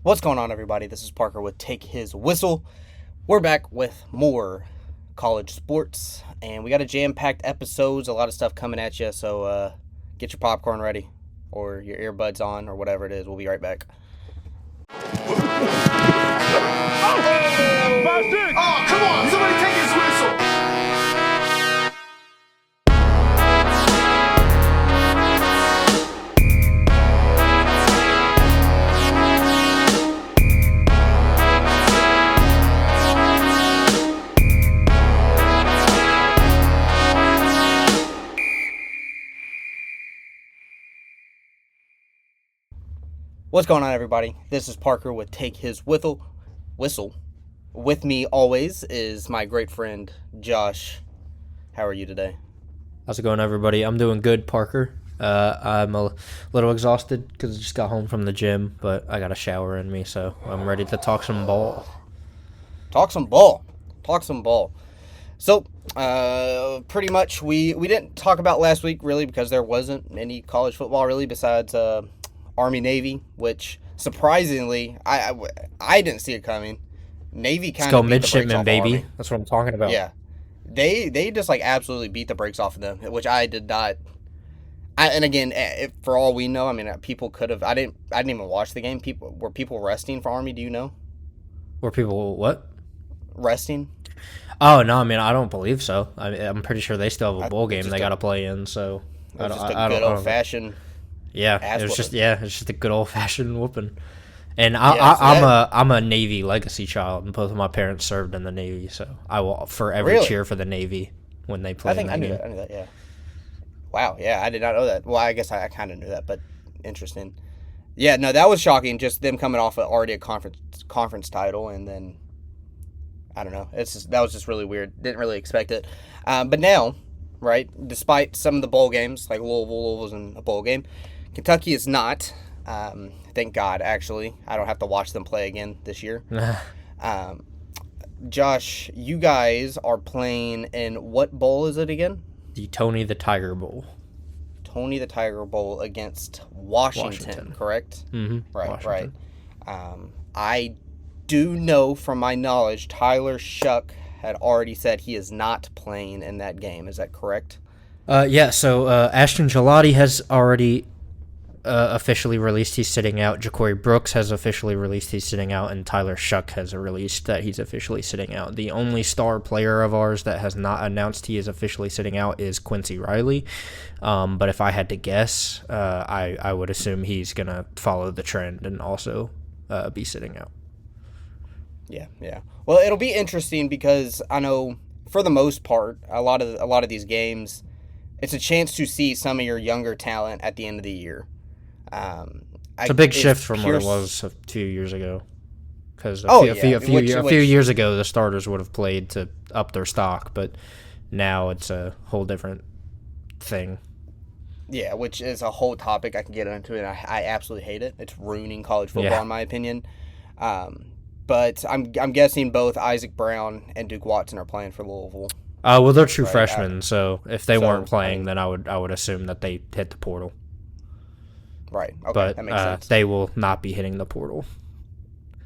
What's going on, everybody? This is Parker with Take His Whistle. We're back with more college sports, and we got a jam-packed episodes, a lot of stuff coming at you, so get your popcorn ready or your earbuds on or whatever it is. We'll be right back. Oh, come on! Somebody take his whistle! What's going on, everybody? This is Parker with Take His Whistle. With me always is my great friend, Josh. How are you today? How's it going, everybody? I'm doing good, Parker. I'm a little exhausted because I just got home from the gym, but I got a shower in me, so I'm ready to talk some ball. Talk some ball. So, pretty much we didn't talk about last week, really, because there wasn't any college football, really, besides Army-Navy, which, surprisingly, I didn't see it coming. Navy kind of beat the brakes midshipman, off baby. Army. That's what I'm talking about. Yeah. They just, absolutely beat the brakes off of them, which I did not. And again, for all we know, I mean, people could have. I didn't even watch the game. Were people resting for Army? Do you know? Were people what? Resting? Oh no, I mean I don't believe so. I'm pretty sure they still have a bowl game they got to play in. So it was just a good old fashioned. Yeah, it's just a good old fashioned whooping. And I'm a Navy legacy child, and both of my parents served in the Navy, so I will forever cheer for the Navy when they play. I knew that. Yeah. Wow. Yeah, I did not know that. Well, I guess I kind of knew that, but interesting. Yeah, no, that was shocking. Just them coming off already a conference title, and then I don't know. That was just really weird. Didn't really expect it. But now, right? Despite some of the bowl games, like Louisville was in a bowl game, Kentucky is not. Thank God, actually. I don't have to watch them play again this year. Josh, you guys are playing in what bowl is it again? The Tony the Tiger Bowl. Tony the Tiger Bowl against Washington. Correct? Mm-hmm. Right. I do know from my knowledge Tyler Shuck had already said he is not playing in that game. Is that correct? So Ashton Gelati has already officially released he's sitting out. Ja'Cory Brooks has officially released he's sitting out, and Tyler Shuck has released that he's officially sitting out. The only star player of ours that has not announced he is officially sitting out is Quincy Riley. But if I had to guess, I would assume he's going to follow the trend and also be sitting out. Yeah. Well, it'll be interesting because I know for the most part, a lot of these games, it's a chance to see some of your younger talent at the end of the year. It's a big shift from what it was a few years ago. Because a few years ago, the starters would have played to up their stock, but now it's a whole different thing. Yeah, which is a whole topic I can get into, and I absolutely hate it. It's ruining college football, in my opinion. But I'm guessing both Isaac Brown and Duke Watson are playing for Louisville. Well, they're true freshmen, so if they weren't playing, then I would assume that they hit the portal. Right. Okay, but that makes sense. They will not be hitting the portal.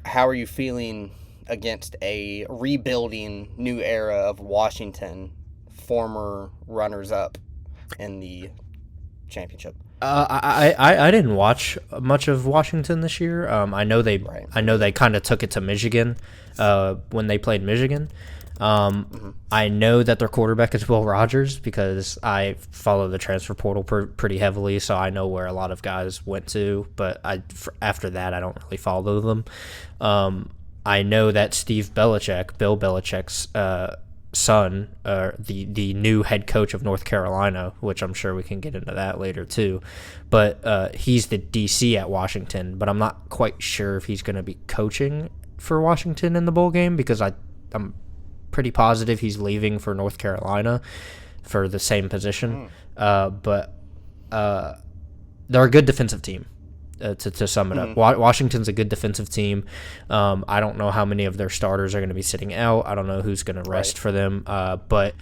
How are you feeling against a rebuilding new era of Washington, former runners-up in the championship? I didn't watch much of Washington this year. I know they kind of took it to Michigan when they played Michigan. I know that their quarterback is Will Rogers because I follow the transfer portal pretty heavily, so I know where a lot of guys went to. But after that, I don't really follow them. I know that Bill Belichick's son, the new head coach of North Carolina, which I'm sure we can get into that later too. But he's the DC at Washington, but I'm not quite sure if he's going to be coaching for Washington in the bowl game because I'm pretty positive he's leaving for North Carolina for the same position. But they're a good defensive team. To sum it up, Washington's a good defensive team. I don't know how many of their starters are going to be sitting out. I don't know who's going to rest for them. But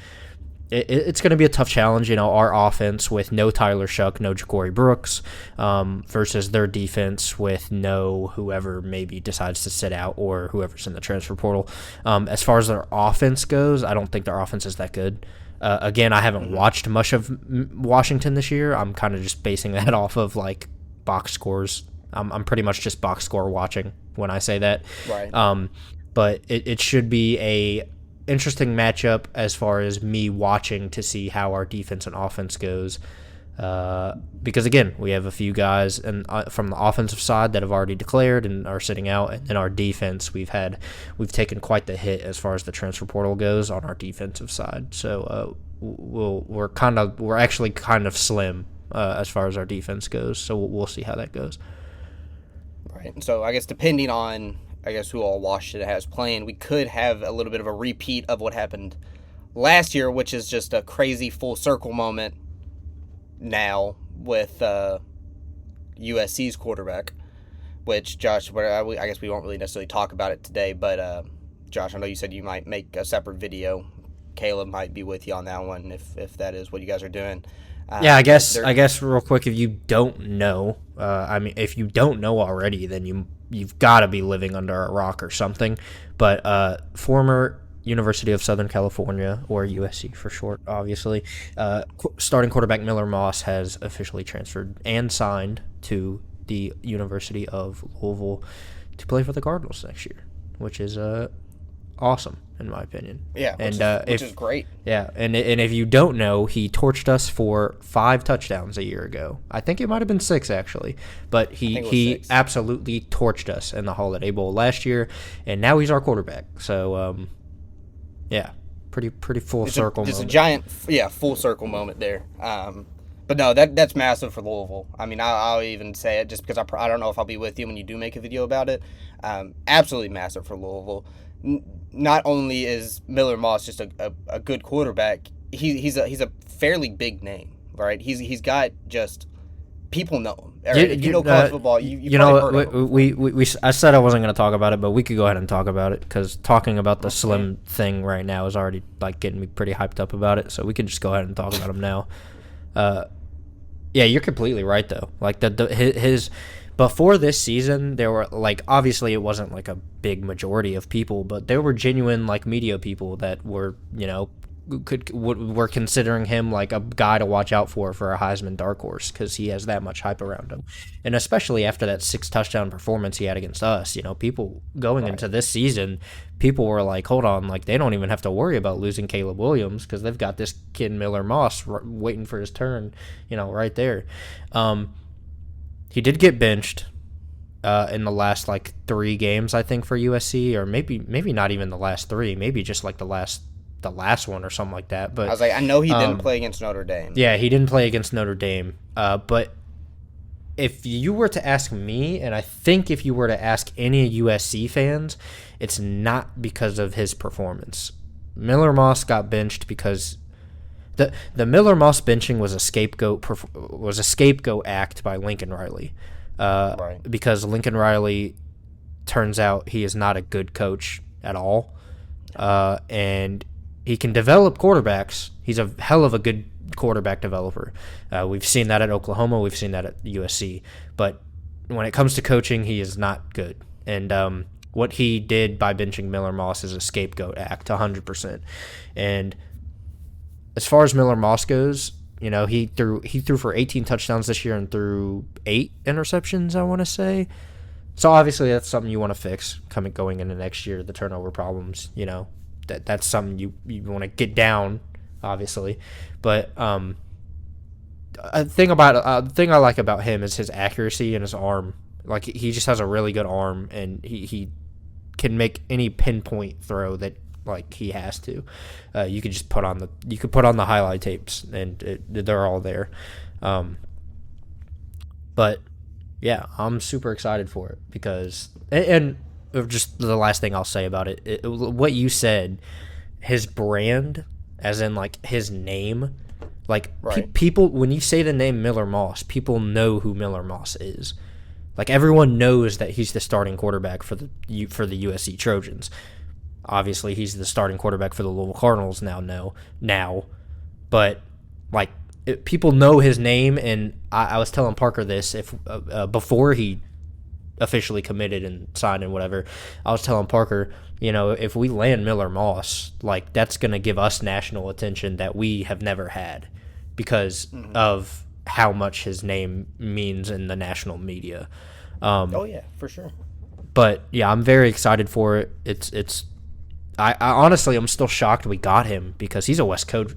it's going to be a tough challenge. Our offense with no Tyler Shuck, no Ja'Cory Brooks, versus their defense with no whoever maybe decides to sit out or whoever's in the transfer portal. As far as their offense goes, I don't think their offense is that good. Again, I haven't watched much of Washington this year. I'm kind of just basing that off of like box scores. I'm pretty much just box score watching when I say that. Right. But it should be a interesting matchup as far as me watching to see how our defense and offense goes. Because again, we have a few guys from the offensive side that have already declared and are sitting out, and then our defense we've taken quite the hit as far as the transfer portal goes on our defensive side. So we're actually kind of slim as far as our defense goes. So we'll see how that goes. Right. So I guess depending on who all Washington has playing, we could have a little bit of a repeat of what happened last year, which is just a crazy full circle moment now with USC's quarterback, which, Josh, I guess we won't really necessarily talk about it today, but Josh, I know you said you might make a separate video. Caleb might be with you on that one if that is what you guys are doing. Yeah, I guess real quick, if you don't know, if you don't know already, then you've got to be living under a rock or something. But former University of Southern California, or USC for short, obviously, starting quarterback Miller Moss has officially transferred and signed to the University of Louisville to play for the Cardinals next year, which is awesome in my opinion. Yeah, which is great. Yeah, and if you don't know, he torched us for 5 touchdowns a year ago. I think it might have been 6 actually, but he absolutely torched us in the Holiday Bowl last year, and now he's our quarterback. So yeah, pretty full circle. Just a giant full circle moment there. But no, that's massive for Louisville. I mean, I'll even say it just because I don't know if I'll be with you when you do make a video about it. Absolutely massive for Louisville. Not only is Miller Moss just a good quarterback, he's a fairly big name, right? He's got just people know him. If you know college football, you know what? I said I wasn't going to talk about it, but we could go ahead and talk about it because talking about the Slim thing right now is already like getting me pretty hyped up about it. So we can just go ahead and talk about him now. Yeah, you're completely right though. Like his before this season, there were like obviously it wasn't like a big majority of people, but there were genuine like media people that were were considering him like a guy to watch out for a Heisman dark horse because he has that much hype around him, and especially after that 6 touchdown performance he had against us. People going into this season, people were like, hold on, like they don't even have to worry about losing Caleb Williams because they've got this kid Miller Moss waiting for his turn, right there. He did get benched in the last like 3 games, I think, for USC, or maybe not even the last 3, maybe just like the last one or something like that. But I was like, I know he didn't play against Notre Dame. Yeah, he didn't play against Notre Dame. But if you were to ask me, and I think if you were to ask any USC fans, it's not because of his performance. Miller Moss got benched because the Miller Moss benching was a scapegoat act by Lincoln Riley. Because Lincoln Riley, turns out he is not a good coach at all. And he can develop quarterbacks. He's a hell of a good quarterback developer. We've seen that at Oklahoma. We've seen that at USC. But when it comes to coaching, he is not good. And what he did by benching Miller Moss is a scapegoat act, 100%. And as far as Miller Moss goes, he threw for 18 touchdowns this year and threw 8 interceptions, I want to say. So obviously that's something you want to fix going into next year, the turnover problems, that's something you want to get down, obviously. But a thing I like about him is his accuracy and his arm. Like he just has a really good arm, and he can make any pinpoint throw that like he has to. You could just put on the highlight tapes, and they're all there. But yeah, I'm super excited for it because and just the last thing I'll say about it, what you said, his brand, as in like his name, like people, when you say the name Miller Moss, people know who Miller Moss is. Like everyone knows that he's the starting quarterback for the USC Trojans. Obviously, he's the starting quarterback for the Louisville Cardinals now. but like people know his name, and I was telling Parker this if before he officially committed and signed and whatever. I was telling Parker, if we land Miller Moss, like that's going to give us national attention that we have never had because of how much his name means in the national media. Oh yeah, for sure. But yeah, I'm very excited for it. I honestly, I'm still shocked we got him because he's a West Coast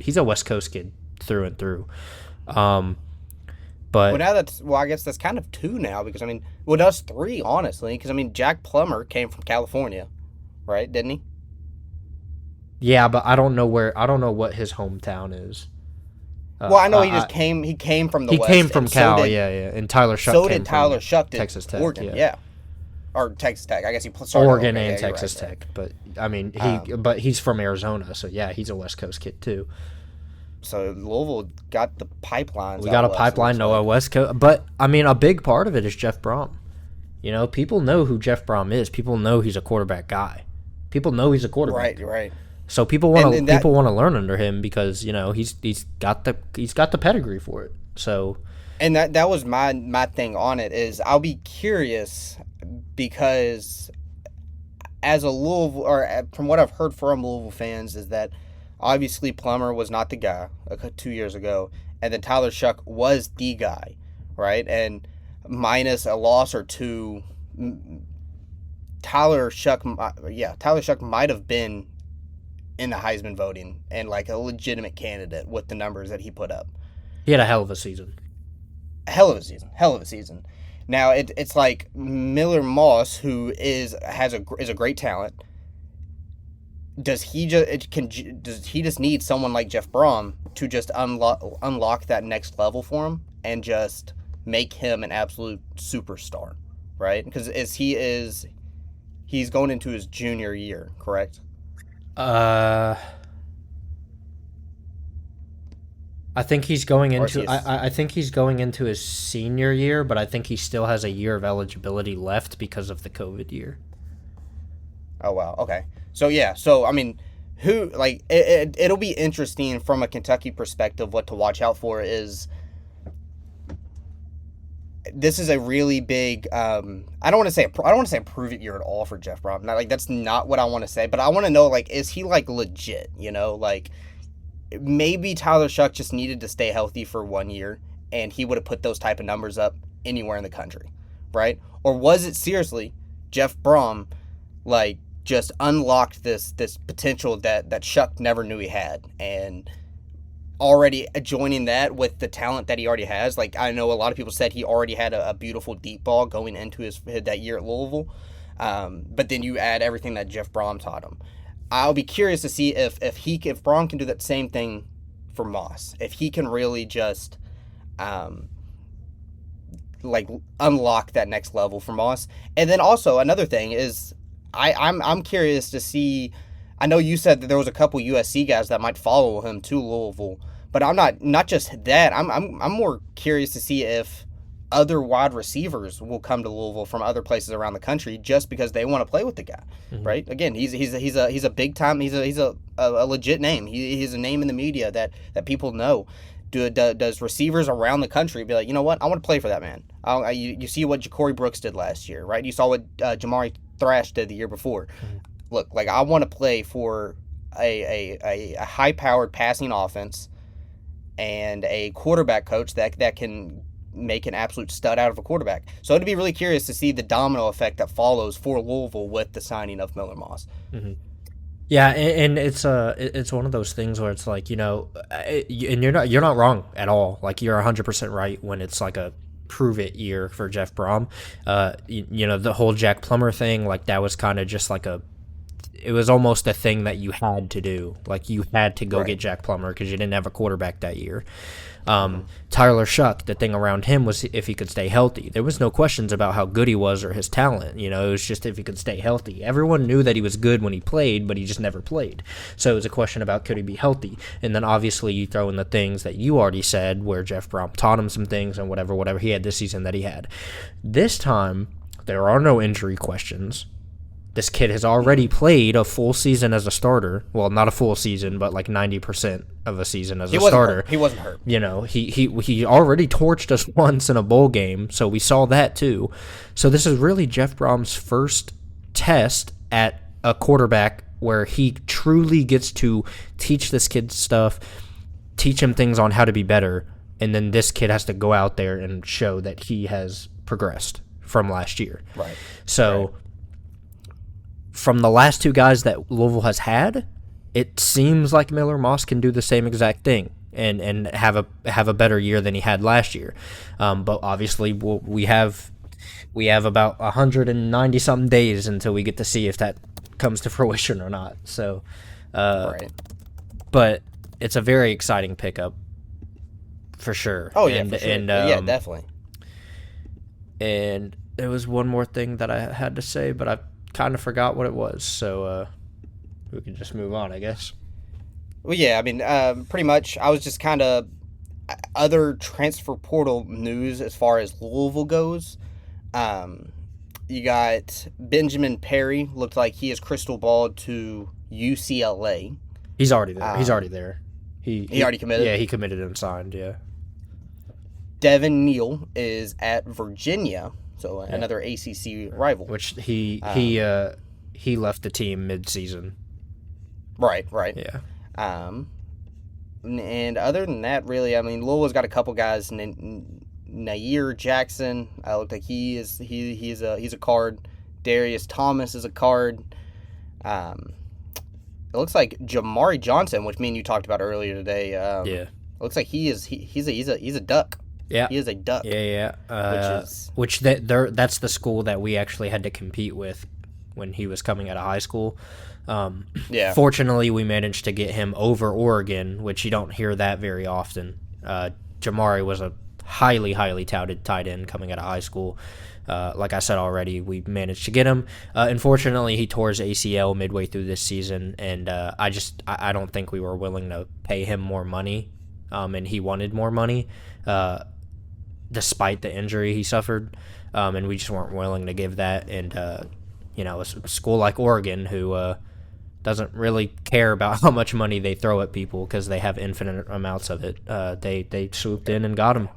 kid through and through. But I guess that's kind of two now because that's three honestly because Jack Plummer came from California, right? Didn't he? Yeah, but I don't know what his hometown is. Well, I know he came. He came from the West. He came from Cal, yeah. And Tyler Shuck. So did Tyler Shuck. Texas Tech, Oregon, yeah. Or Texas Tech. I guess he started Oregon and Texas Tech. But but he's from Arizona, so yeah, he's a West Coast kid too. So Louisville got the pipelines. We got a pipeline, Noah West Coast. But a big part of it is Jeff Brom. People know who Jeff Brom is. People know he's a quarterback guy. People know he's a quarterback. Right. So people want to learn under him because he's got the pedigree for it. So, and that was my thing on it is I'll be curious because as a Louisville or from what I've heard from Louisville fans is that obviously Plummer was not the guy 2 years ago, and then Tyler Shuck was the guy, right? And minus a loss or two, Tyler Shuck might have been in the Heisman voting and like a legitimate candidate with the numbers that he put up. He had a hell of a season. Hell of a season. Now it's like Miller Moss, who is a great talent. Does he just need someone like Jeff Brom to just unlock that next level for him and just make him an absolute superstar, right? Because he's going into his junior year, correct? I think he's going into I think he's going into his senior year, but I think he still has a year of eligibility left because of the COVID year. Oh wow, okay. So yeah, who like it'll be interesting from a Kentucky perspective. What to watch out for is this is a really big. I don't want to say a prove it year at all for Jeff Brom. That's not what I want to say, but I want to know is he legit? Maybe Tyler Shuck just needed to stay healthy for 1 year, and he would have put those type of numbers up anywhere in the country, right? Or was it seriously Jeff Brom just unlocked this potential that Shuck never knew he had, and already joining that with the talent that he already has. I know a lot of people said he already had a beautiful deep ball going into that year at Louisville, but then you add everything that Jeff Brom taught him. I'll be curious to see if Brom can do that same thing for Moss, if he can really just unlock that next level for Moss. And then also another thing is I'm curious to see. I know you said that there was a couple USC guys that might follow him to Louisville, but I'm not just that. I'm more curious to see if other wide receivers will come to Louisville from other places around the country just because they want to play with the guy, right? Again, he's a big time. He's a legit name. He's a name in the media that people know. Does receivers around the country be like, you know what? I want to play for that man. You see what Ja'Cory Brooks did last year, right? You saw what Jamari Thrash did the year before. Look, I want to play for a high-powered passing offense and a quarterback coach that can make an absolute stud out of a quarterback. So it'd be really curious to see the domino effect that follows for Louisville with the signing of Miller Moss. Mm-hmm. Yeah, and it's one of those things where it's and you're not wrong at all. You're 100% right when it's a prove it year for Jeff Brom. The whole Jack Plummer thing, that was kind of just it was almost a thing that you had to do. You had to go get Jack Plummer because you didn't have a quarterback that year. Tyler Shuck, the thing around him was if he could stay healthy. There was no questions about how good he was or his talent. It was just if he could stay healthy. Everyone knew that he was good when he played, but he just never played. So it was a question about could he be healthy. And then obviously you throw in the things that you already said where Jeff Brom taught him some things and whatever he had this season that he had. This time, there are no injury questions. This kid has already played a full season as a starter. Well, not a full season, but like 90% of a season as a starter. He wasn't hurt. You know, he already torched us once in a bowl game, so we saw that too. So this is really Jeff Brom's first test at a quarterback where he truly gets to teach this kid stuff, teach him things on how to be better, and then this kid has to go out there and show that he has progressed from last year. Right. So from the last two guys that Louisville has had, it seems like Miller Moss can do the same exact thing and have a better year than he had last year. But obviously we have about 190 something days until we get to see if that comes to fruition or not. So, Right. But it's a very exciting pickup for sure. Oh yeah, for sure. Yeah, definitely. And there was one more thing that I had to say, but I kind of forgot what it was. So we can just move on, I guess. Well, yeah, I mean, pretty much. I was just kind of other transfer portal news as far as Louisville goes. You got Benjamin Perry. Looked like he is crystal balled to UCLA. He's already there. He's already there. He already committed? Yeah, he committed and signed, yeah. Devin Neal is at Virginia, so another ACC rival. Which he left the team mid-season. Right. Yeah. And other than that, really, I mean, Louisville's got a couple guys. Nair Jackson, looked like he's a card. Darius Thomas is a card. It looks like Jamari Johnson, which me and you talked about earlier today. Yeah. It looks like he's a duck. Yeah. He is a duck. Yeah. That's the school that we actually had to compete with when he was coming out of high school. Yeah. Fortunately, we managed to get him over Oregon, which you don't hear that very often. Jamari was a highly, highly touted tight end coming out of high school. Like I said already, we managed to get him. Unfortunately, he tore his ACL midway through this season, and I don't think we were willing to pay him more money, and he wanted more money, despite the injury he suffered, and we just weren't willing to give that. And a school like Oregon, who doesn't really care about how much money they throw at people because they have infinite amounts of it, they swooped in and got him.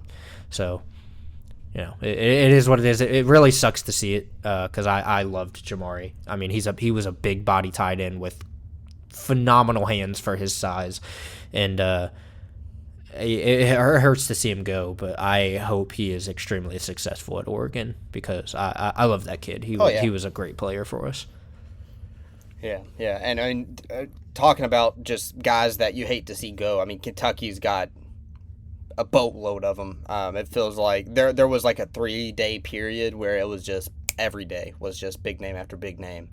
So, it is what it is. It really sucks to see it because I loved Jamari. I mean, he was a big body tight end with phenomenal hands for his size, and it hurts to see him go. But I hope he is extremely successful at Oregon because I love that kid. He was a great player for us. Yeah, and I mean, talking about just guys that you hate to see go. I mean, Kentucky's got a boatload of them. It feels like there was like a 3-day period where it was just every day was just big name after big name.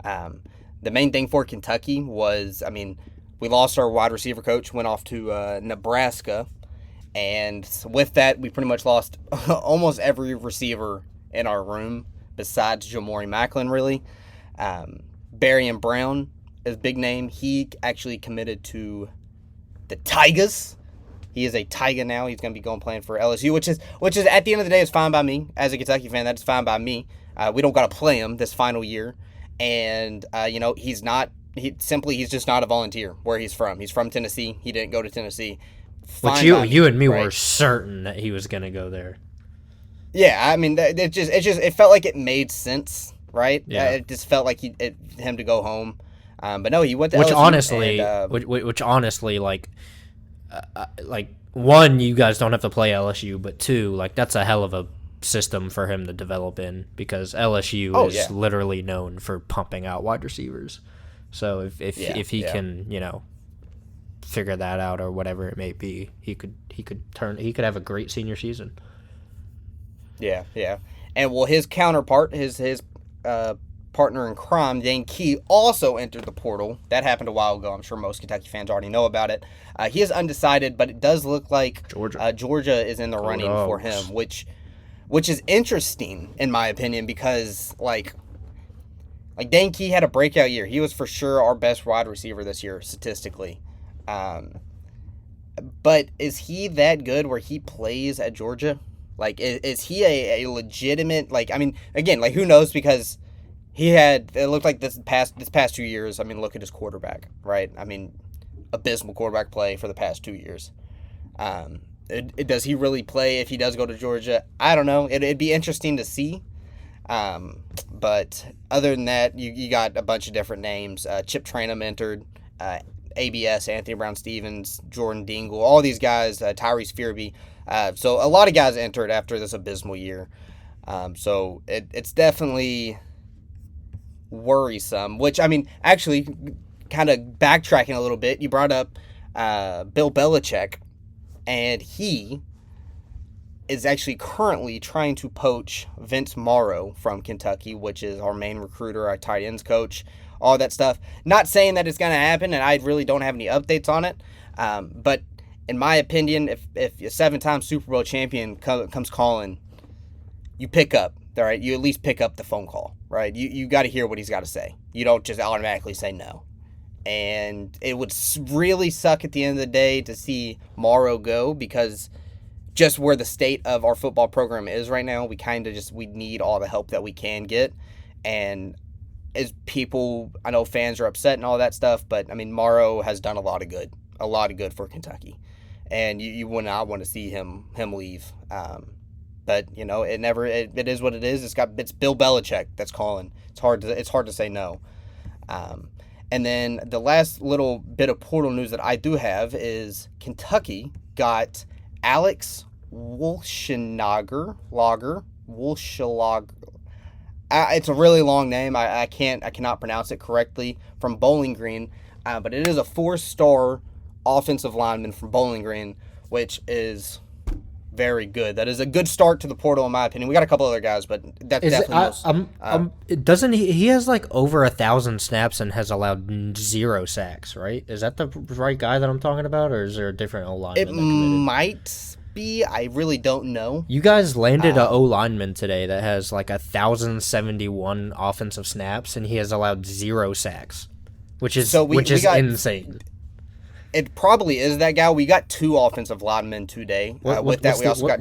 The main thing for Kentucky was, I mean, we lost our wide receiver coach, went off to Nebraska, and with that, we pretty much lost almost every receiver in our room besides Jamori Macklin, really. Barry Brown is a big name. He actually committed to the Tigers. He is a Tiger now. He's going to be playing for LSU, which is at the end of the day is fine by me. As a Kentucky fan, that's fine by me. We don't got to play him this final year, and he's just not a volunteer where he's from. He's from Tennessee. He didn't go to Tennessee. Which you and me were certain that he was going to go there. Yeah, I mean, it felt like it made sense, right? Yeah. It just felt like him to go home, but no, he went to which LSU. Honestly, like one, you guys don't have to play LSU, but two, like that's a hell of a system for him to develop in because LSU is literally known for pumping out wide receivers. So if he can figure that out or whatever it may be, he could have a great senior season. Yeah, and his counterpart, his partner in crime, Dane Key, also entered the portal. That happened a while ago. I'm sure most Kentucky fans already know about it. He is undecided, but it does look like Georgia is in the running for him, which is interesting in my opinion because like Dane Key had a breakout year. He was for sure our best wide receiver this year statistically. But is he that good where he plays at Georgia? Like, is he a legitimate, like, I mean, again, like, who knows, because It looked like this past 2 years. I mean, look at his quarterback, right? I mean, abysmal quarterback play for the past 2 years. Does he really play if he does go to Georgia? I don't know. It'd be interesting to see. But other than that, you got a bunch of different names. Chip Trayanum entered. ABS, Anthony Brown-Stevens, Jordan Dingle, all these guys, Tyrese Fearby. So a lot of guys entered after this abysmal year. So it's definitely worrisome, which, I mean, actually, kind of backtracking a little bit, you brought up Bill Belichick, and he is actually currently trying to poach Vince Morrow from Kentucky, which is our main recruiter, our tight ends coach, all that stuff. Not saying that it's going to happen, and I really don't have any updates on it, but in my opinion, if a 7-time Super Bowl champion comes calling, you pick up, all right? You at least pick up the phone call, right? You got to hear what he's got to say. You don't just automatically say no. And it would really suck at the end of the day to see Morrow go, because just where the state of our football program is right now, we need all the help that we can get. And as people, I know fans are upset and all that stuff, but I mean, Morrow has done a lot of good for Kentucky, and you would not want to see him leave. But you know, it is what it is. It's Bill Belichick that's calling. It's hard to say no. And then the last little bit of portal news that I do have is Kentucky got Alex Wolschlager. It's a really long name. I cannot pronounce it correctly, from Bowling Green, but it is a 4-star offensive lineman from Bowling Green, which is very good. That is a good start to the portal, in my opinion. We got a couple other guys, but that's definitely doesn't he has like over 1,000 snaps and has allowed 0 sacks, right? Is that the right guy that I'm talking about, or is there a different O-lineman? It might be. I really don't know. You guys landed a O-lineman today that has like 1,071 offensive snaps, and he has allowed 0 sacks, which is insane. It probably is that guy. We got 2 offensive linemen today. We also got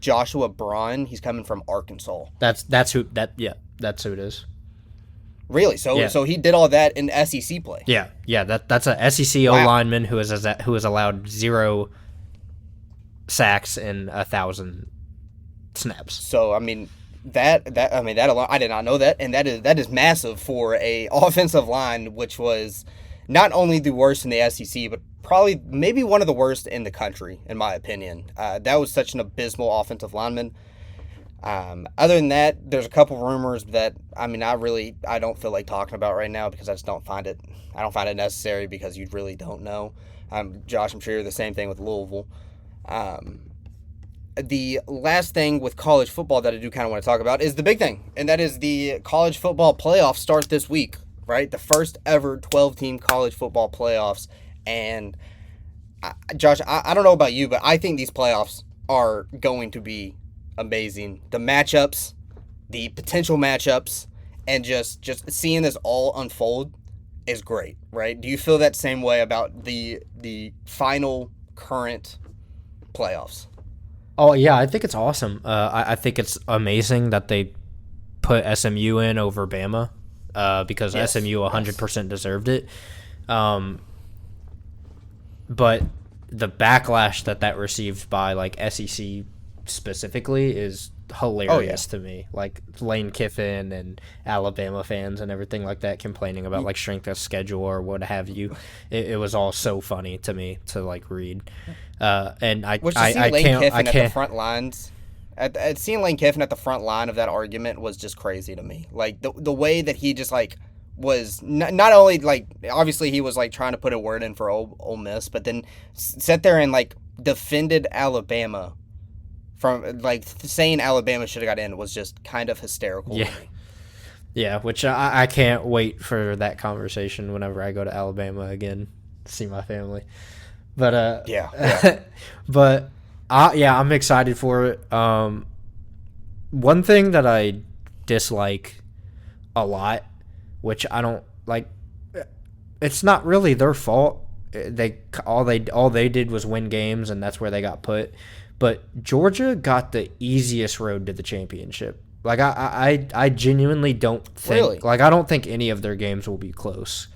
Joshua Braun. He's coming from Arkansas. That's who it is. Really? So he did all that in SEC play. Yeah. That's a SEC O-lineman who has allowed 0 sacks and 1,000 snaps. So I mean that alone, I did not know that, and that is massive for a offensive line, which was not only the worst in the SEC, but probably maybe one of the worst in the country, in my opinion. That was such an abysmal offensive lineman. Other than that, there's a couple rumors that I don't feel like talking about right now, because I just don't find it necessary, because you really don't know. Josh, I'm sure you're the same thing with Louisville. The last thing with college football that I do kind of want to talk about is the big thing, and that is the college football playoffs start this week, right? The first ever 12-team college football playoffs. And Josh, I don't know about you, but I think these playoffs are going to be amazing. The matchups, the potential matchups, and just seeing this all unfold is great, right? Do you feel that same way about the final current playoffs? Oh yeah, I think it's awesome. I think it's amazing that they put SMU in over Bama, because SMU 100% deserved it. But the backlash that received by like SEC specifically is hilarious to me. Like Lane Kiffin and Alabama fans and everything like that complaining about like strength of schedule or what have you. It was all so funny to me to like read. And I can't. At the front lines. Seeing Lane Kiffin at the front line of that argument was just crazy to me. Like the way that he just like was not only like, obviously he was like trying to put a word in for Ole Miss, but then sat there and like defended Alabama from like saying Alabama should have got in was just kind of hysterical. Yeah, which I can't wait for that conversation whenever I go to Alabama again to see my family. But but I'm excited for it. One thing that I dislike a lot, which I don't like, it's not really their fault. All they did was win games, and that's where they got put. But Georgia got the easiest road to the championship Like I genuinely don't think Really? like I don't think any of their games will be close.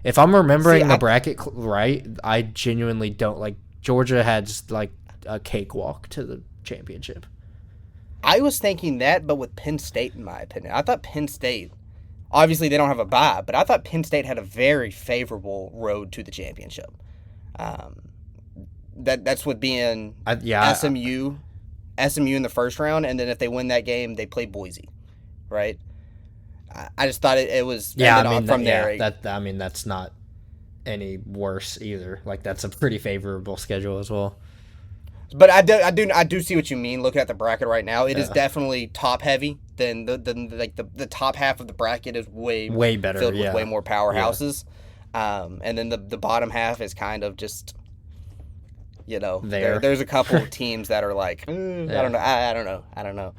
If I'm remembering the bracket right, I genuinely don't like Georgia had like a cakewalk to the championship. I was thinking that, but with Penn State, in my opinion, I thought Penn State. Obviously, they don't have a bye, but I thought Penn State had a very favorable road to the championship. That's with being SMU in the first round, and then if they win that game, they play Boise, right? I just thought it was that's not any worse either. Like that's a pretty favorable schedule as well. But I do see what you mean. Looking at the bracket right now, it is definitely top heavy. Than the top half of the bracket is way better, filled with way more powerhouses, and then the bottom half is kind of just, there's a couple of teams that are like, I don't know.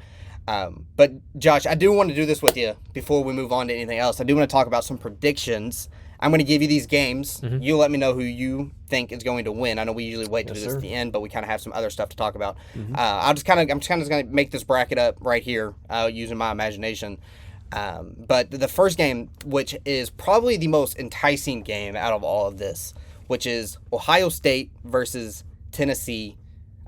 But Josh, I do want to do this with you before we move on to anything else. I do want to talk about some predictions. I'm going to give you these games. Mm-hmm. You let me know who you think is going to win. I know we usually wait to do this at the end, but we kind of have some other stuff to talk about. Mm-hmm. I'm just kind of going to make this bracket up right here using my imagination. But the first game, which is probably the most enticing game out of all of this, which is Ohio State versus Tennessee.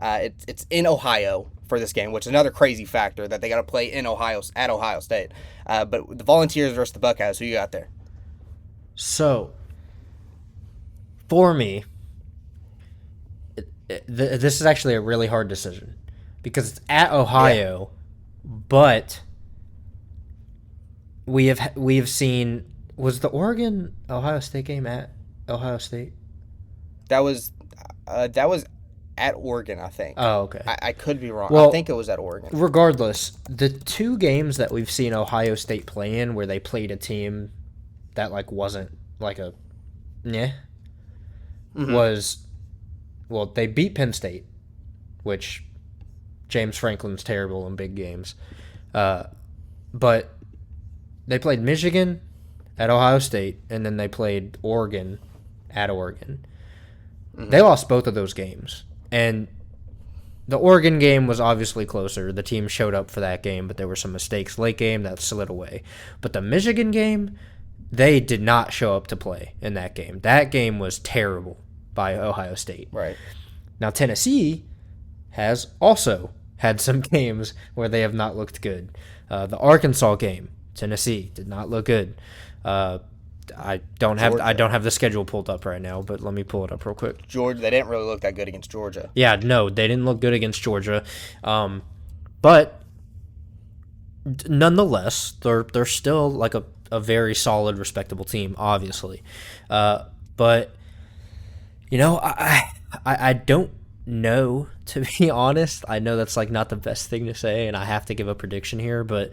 It's in Ohio for this game, which is another crazy factor that they got to play in Ohio State. But the Volunteers versus the Buckeyes, who you got there? So, for me, this is actually a really hard decision because it's at Ohio, but we have seen, was the Oregon Ohio State game at Ohio State? That was at Oregon, I think. Oh, okay. I could be wrong. Well, I think it was at Oregon. Regardless, the two games that we've seen Ohio State play in where they played a team that wasn't was, well, they beat Penn State, which James Franklin's terrible in big games, but they played Michigan at Ohio State, and then they played Oregon at Oregon. Mm-hmm. They lost both of those games, and the Oregon game was obviously closer. The team showed up for that game, but there were some mistakes late game that slid away. But the Michigan game, they did not show up to play in that game. That game was terrible by Ohio State. Right. Now, Tennessee has also had some games where they have not looked good. The Arkansas game, Tennessee did not look good. I don't have the schedule pulled up right now, but let me pull it up real quick. Georgia, they didn't really look that good against Georgia. Yeah, no, they didn't look good against Georgia. But nonetheless, they're still a very solid, respectable team, obviously. But I don't know, to be honest. I know that's not the best thing to say, and I have to give a prediction here, but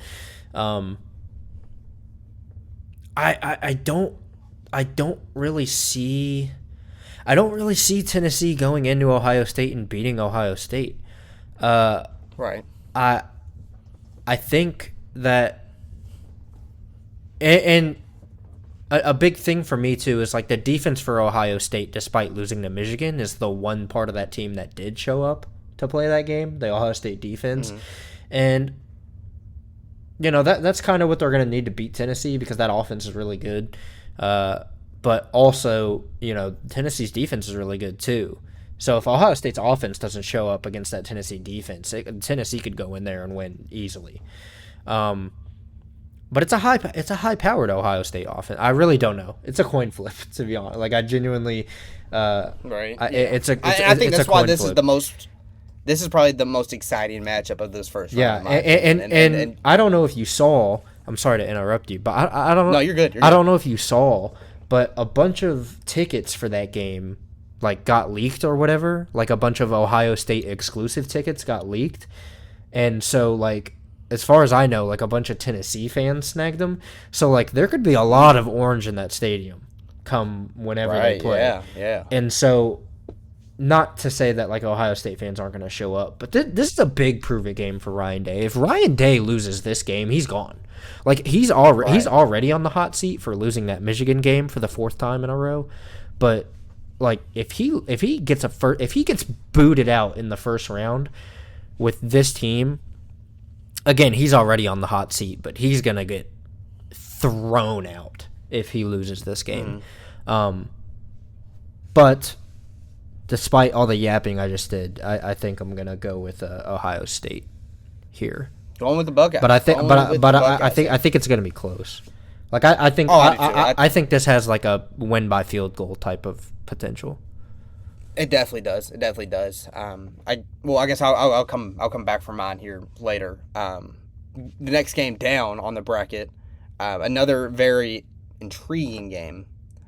I don't really see Tennessee going into Ohio State and beating Ohio State. Right. I think that, and a big thing for me too is the defense for Ohio State, despite losing to Michigan, is the one part of that team that did show up to play that game, the Ohio State defense. Mm-hmm. And that's kind of what they're going to need to beat Tennessee, because that offense is really good. But also, Tennessee's defense is really good too. So if Ohio State's offense doesn't show up against that Tennessee defense, Tennessee could go in there and win easily. But it's a high-powered Ohio State offense. I really don't know. It's a coin flip, to be honest. I genuinely, right. I think that's why this flip. This is probably the most exciting matchup of this first round. Yeah, and I don't know if you saw. I'm sorry to interrupt you, but I don't know. No, you're good. I don't know if you saw, but a bunch of tickets for that game got leaked or whatever. A bunch of Ohio State exclusive tickets got leaked, and so as far as I know, a bunch of Tennessee fans snagged them. So there could be a lot of orange in that stadium come whenever they play. Yeah. And so, not to say that Ohio State fans aren't going to show up, but this is a big prove-it game for Ryan Day. If Ryan Day loses this game, he's gone. He's already on the hot seat for losing that Michigan game for the fourth time in a row. But if he gets booted out in the first round with this team, again, he's already on the hot seat, but he's gonna get thrown out if he loses this game. But despite all the yapping I just did, I think I'm gonna go with Ohio State here. Going with the Buckeyes. But I think it's gonna be close. Like I think I think this has like a win by field goal type of potential. It definitely does. It definitely does. I guess I'll come back for mine here later. The next game down on the bracket, another very intriguing game.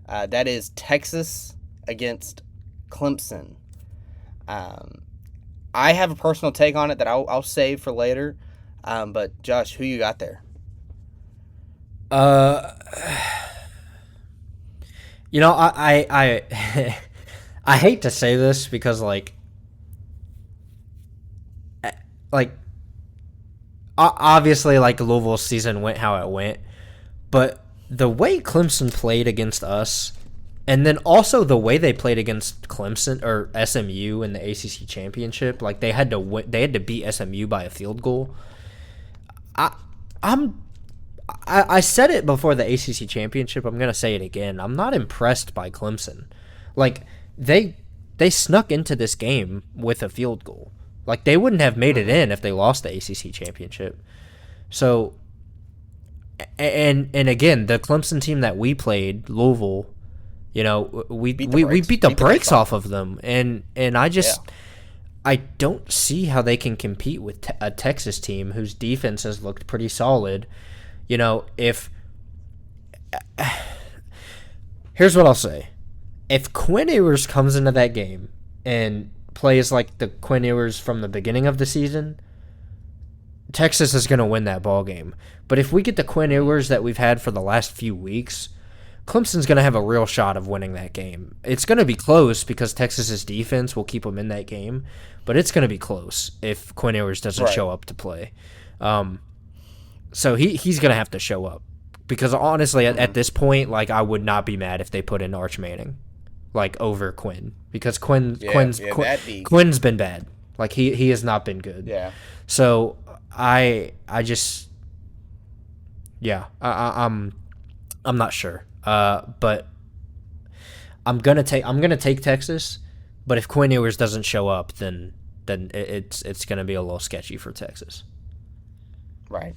That is Texas against Clemson. I have a personal take on it that I'll save for later. But Josh, who you got there? I I hate to say this because like obviously like Louisville's season went how it went, but the way Clemson played against us, and then also the way they played against Clemson or SMU in the ACC championship, like they had to beat SMU by a field goal. I said it before the ACC championship. I'm gonna say it again. I'm not impressed by Clemson. Like they snuck into this game with a field goal. Like they wouldn't have made it in if they lost the ACC championship. So, and again, the Clemson team that we played, Louisville, we beat the brakes off of them, and I don't see how they can compete with a Texas team whose defense has looked pretty solid. Here's what I'll say. If Quinn Ewers comes into that game and plays like the Quinn Ewers from the beginning of the season, Texas is going to win that ball game. But if we get the Quinn Ewers that we've had for the last few weeks, Clemson's going to have a real shot of winning that game. It's going to be close because Texas's defense will keep them in that game, but it's going to be close if Quinn Ewers doesn't show up to play. So he's going to have to show up because honestly, at this point, like I would not be mad if they put in Arch Manning, like over Quinn, because Quinn's been bad. Like he has not been good. Yeah. So I'm not sure. But I'm gonna take Texas. But if Quinn Ewers doesn't show up, then it's gonna be a little sketchy for Texas. Right.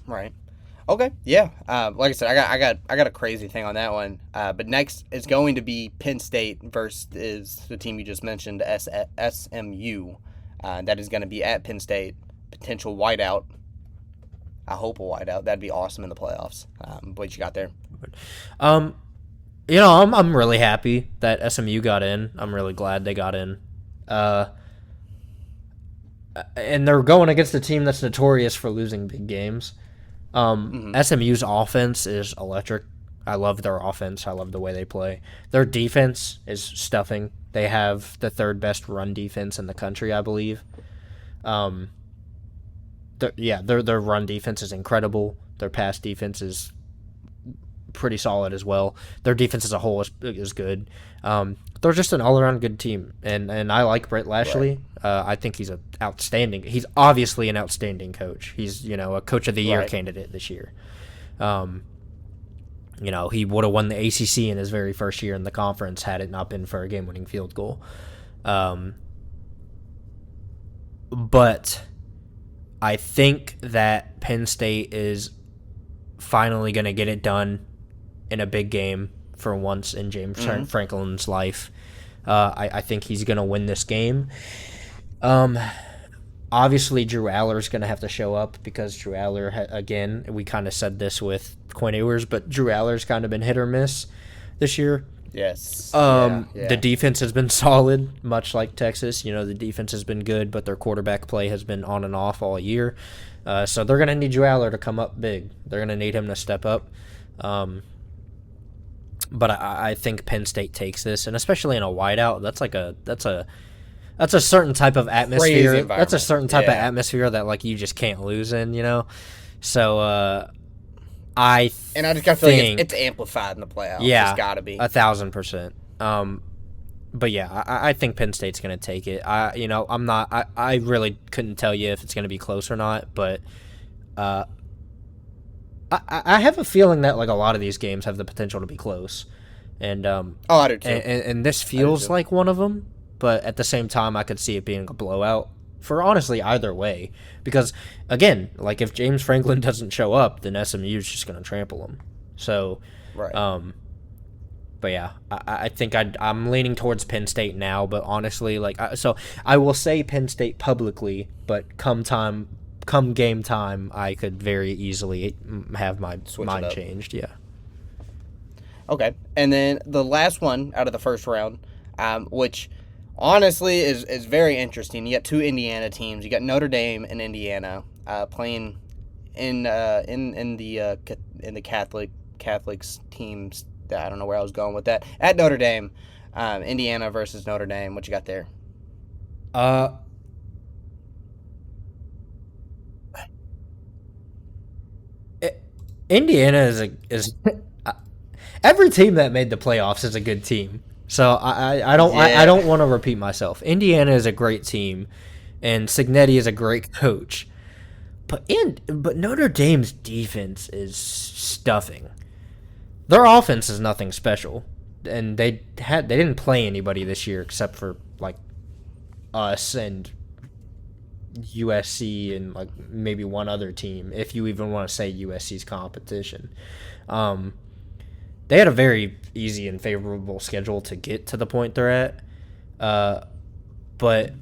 Okay. Yeah. Like I said, I got a crazy thing on that one. But next is going to be Penn State versus the team you just mentioned, SMU. That is going to be at Penn State. Potential whiteout. I hope a whiteout. That'd be awesome in the playoffs. What you got there? I'm really happy that SMU got in. I'm really glad they got in. And they're going against a team that's notorious for losing big games. SMU's offense is electric. I love their offense. I love the way they play. Their defense is stuffing. They have the third best run defense in the country, I believe. Their run defense is incredible. Their pass defense is pretty solid as well. Their defense as a whole is good. They're just an all-around good team, and I like Brett Lashley. I think he's he's obviously an outstanding coach. He's a coach of the year candidate this year. He would have won the ACC in his very first year in the conference had it not been for a game-winning field goal. But I think that Penn State is finally going to get it done in a big game for once in James Franklin's life. I think he's going to win this game. Obviously, Drew Aller's going to have to show up because Drew Aller, again, we kind of said this with Quinn Ewers, but Drew Aller's kind of been hit or miss this year. Yes. The defense has been solid, much like Texas. The defense has been good, but their quarterback play has been on and off all year. So they're going to need Drew Aller to come up big. They're going to need him to step up. But I think Penn State takes this, and especially in a whiteout, that's a certain type of atmosphere. That's a certain type of atmosphere that like you just can't lose in. So I just gotta feel like it's amplified in the playoffs. Yeah, it's gotta be 1,000%. But yeah, I think Penn State's gonna take it. I really couldn't tell you if it's gonna be close or not, but I have a feeling that like a lot of these games have the potential to be close, and I do too. And this feels like one of them, but at the same time, I could see it being a blowout for honestly either way. Because again, like if James Franklin doesn't show up, then SMU is just going to trample him. So, right. But yeah, I think I'm leaning towards Penn State now. But honestly, like so I will say Penn State publicly, but come game time, I could very easily have my mind changed. Yeah. Okay, and then the last one out of the first round, which honestly is very interesting. You got two Indiana teams. You got Notre Dame and Indiana playing in the Catholics teams. I don't know where I was going with that. At Notre Dame, Indiana versus Notre Dame. What you got there? Indiana is every team that made the playoffs is a good team. So I don't want to repeat myself. Indiana is a great team, and Cignetti is a great coach. But Notre Dame's defense is stuffing. Their offense is nothing special, and they didn't play anybody this year except for like us and USC and like maybe one other team, if you even want to say USC's competition. They had a very easy and favorable schedule to get to the point they're at. But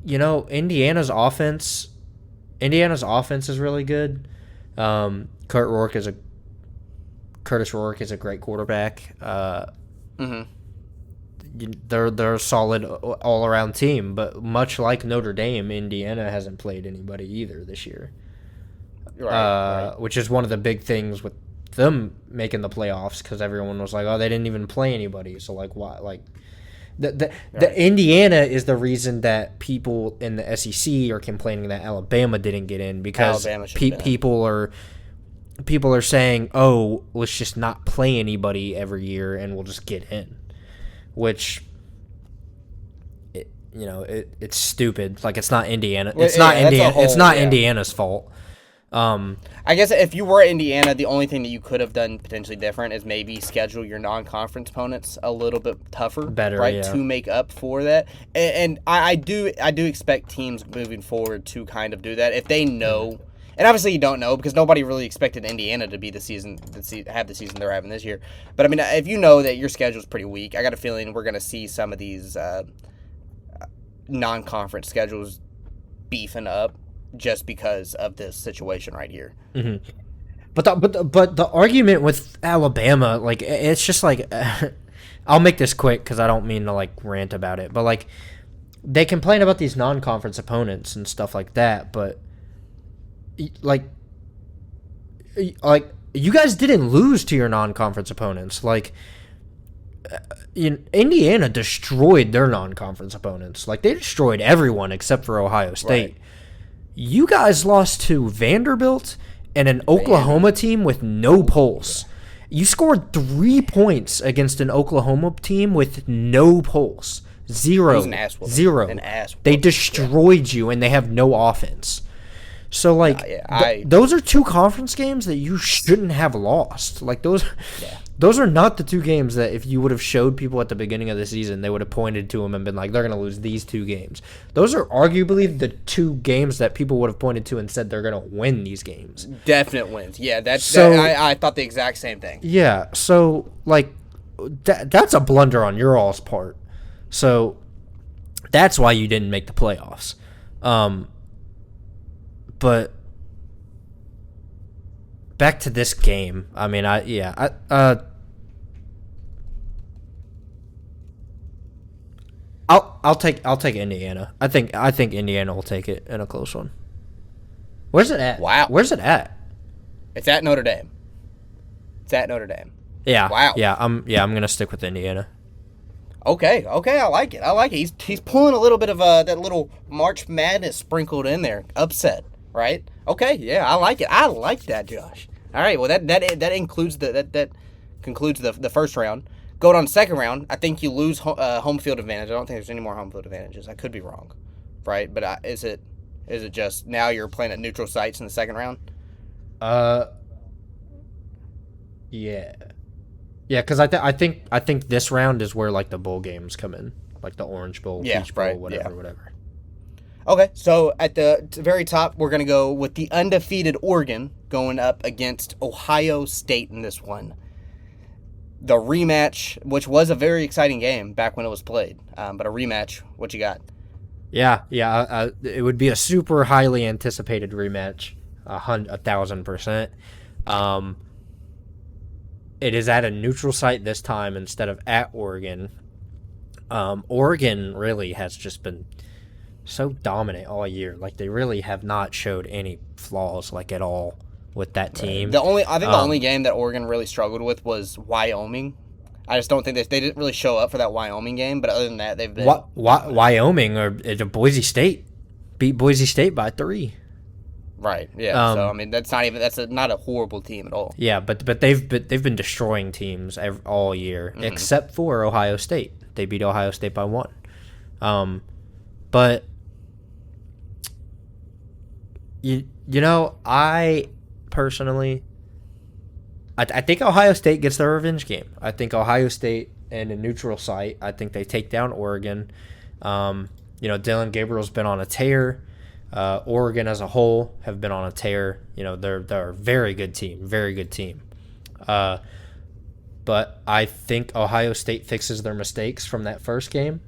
you know, Indiana's offense is really good. Curtis Rourke is a great quarterback. They're a solid all around team, but much like Notre Dame, Indiana hasn't played anybody either this year. Right. Which is one of the big things with them making the playoffs, because everyone was like, oh, they didn't even play anybody. So like, why? Like, the Indiana is the reason that people in the SEC are complaining that Alabama didn't get in, because people are saying, oh, let's just not play anybody every year and we'll just get in, which it's stupid. Like, it's not Indiana. It's not Indiana. It's not Indiana's fault. I guess if you were Indiana, the only thing that you could have done potentially different is maybe schedule your non-conference opponents a little bit tougher, right, to make up for that. And I do expect teams moving forward to kind of do that if they know. And obviously you don't know, because nobody really expected Indiana to be have the season they're having this year. But I mean, if you know that your schedule's pretty weak, I got a feeling we're going to see some of these non-conference schedules beefing up, just because of this situation right here. Mm-hmm. But the argument with Alabama, like, it's just like, I'll make this quick because I don't mean to like rant about it, but like, they complain about these non-conference opponents and stuff like that, but like you guys didn't lose to your non-conference opponents. Like, Indiana destroyed their non-conference opponents. Like, they destroyed everyone except for Ohio State. Right. You guys lost to Vanderbilt and an Oklahoma team with no pulse. You scored 3 points against an Oklahoma team with no pulse. Zero. They destroyed you, and they have no offense. So, like, those are two conference games that you shouldn't have lost. Like, those are not the two games that if you would have showed people at the beginning of the season, they would have pointed to them and been like, they're going to lose these two games. Those are arguably the two games that people would have pointed to and said they're going to win these games. Definite wins. Yeah, I thought the exact same thing. Yeah, so, like, that's a blunder on your all's part. So, that's why you didn't make the playoffs. But back to this game. I mean, I'll take Indiana. I think Indiana will take it in a close one. Where's it at? Wow. Where's it at? It's at Notre Dame. Yeah. Wow. Yeah. I'm gonna stick with Indiana. Okay. I like it. He's pulling a little bit of that little March Madness sprinkled in there. Upset, right? Okay. Yeah, I like it. I like that, Josh. All right. Well, that includes that concludes the first round. Going on the second round, I think you lose home field advantage. I don't think there's any more home field advantages. I could be wrong, right? But is it? Is it just now you're playing at neutral sites in the second round? Yeah. Yeah, because I think this round is where like the bowl games come in, like the Orange Bowl, Peach Bowl, whatever. Okay, so at the very top, we're going to go with the undefeated Oregon going up against Ohio State in this one. The rematch, which was a very exciting game back when it was played, but a rematch, what you got? Yeah, it would be a super highly anticipated rematch, 1,000%. It is at a neutral site this time instead of at Oregon. Oregon really has just been so dominant all year. Like, they really have not showed any flaws, like, at all with that team. The only game that Oregon really struggled with was Wyoming. I just don't think they didn't really show up for that Wyoming game, but other than that, they've been... Wyoming or Boise State beat Boise State by 3. Right. Yeah. So I mean, that's not a horrible team at all. Yeah, but they've been destroying teams all year, except for Ohio State. They beat Ohio State by 1. But you know, I personally, I think Ohio State gets the revenge game. I think Ohio State in a neutral site, I think they take down Oregon. Dylan Gabriel's been on a tear. Oregon as a whole have been on a tear. They're a very good team. But I think Ohio State fixes their mistakes from that first game.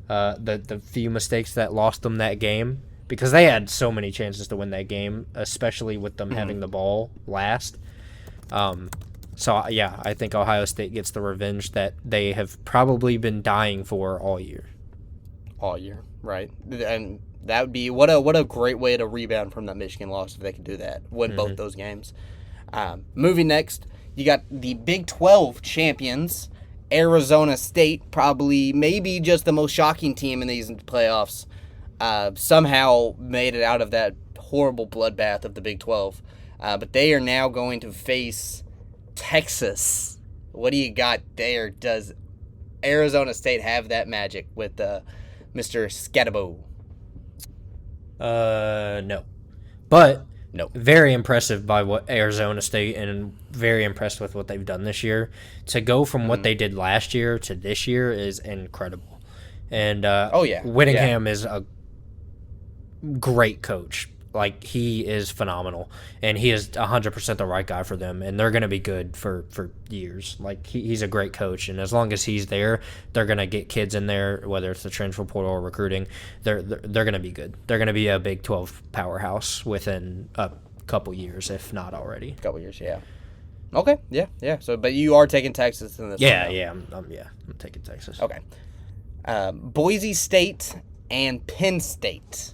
The few mistakes that lost them that game, because they had so many chances to win that game, especially with them having the ball last. I think Ohio State gets the revenge that they have probably been dying for all year. All year, right? And that would be what a great way to rebound from that Michigan loss if they could do that, win both those games. Moving next, you got the Big 12 champions, Arizona State, maybe just the most shocking team in these playoffs. Somehow made it out of that horrible bloodbath of the Big 12. But they are now going to face Texas. What do you got there? Does Arizona State have that magic with Mr. Scatabo? No. But no. Very impressive by what Arizona State, and very impressed with what they've done this year. To go from what they did last year to this year is incredible. And Whittingham is a great coach. Like, he is phenomenal, and he is 100% the right guy for them, and they're going to be good for years. Like, he's a great coach, and as long as he's there, they're going to get kids in there, whether it's the transfer portal or recruiting. They're going to be good. They're going to be a Big 12 powerhouse within a couple years, if not already. Couple years, yeah. Okay, yeah. So, but you are taking Texas in this. I'm taking Texas. Okay. Boise State and Penn State.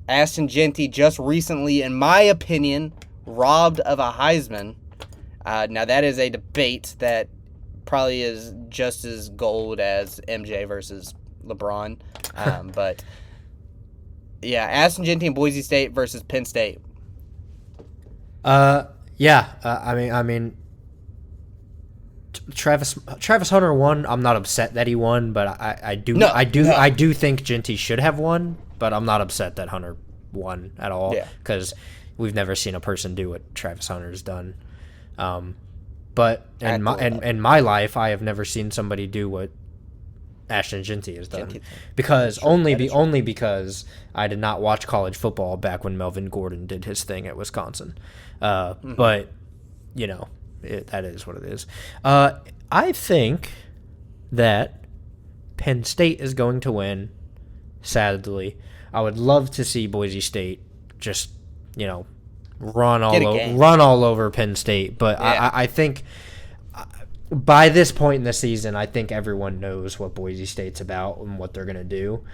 Ashton Jeanty just recently, in my opinion, robbed of a Heisman. Now, that is a debate that probably is just as gold as MJ versus LeBron. But, yeah, Ashton Jeanty and Boise State versus Penn State. I mean, Travis Hunter won. I'm not upset that he won, but I do think Jeanty should have won. But I'm not upset that Hunter won at all, because we've never seen a person do what Travis Hunter's done. But in my life, I have never seen somebody do what Ashton Jeanty has done, because because I did not watch college football back when Melvin Gordon did his thing at Wisconsin. But that is what it is. I think that Penn State is going to win. Sadly, I would love to see Boise State just, run all over Penn State. But I think by this point in the season, I think everyone knows what Boise State's about and what they're going to do.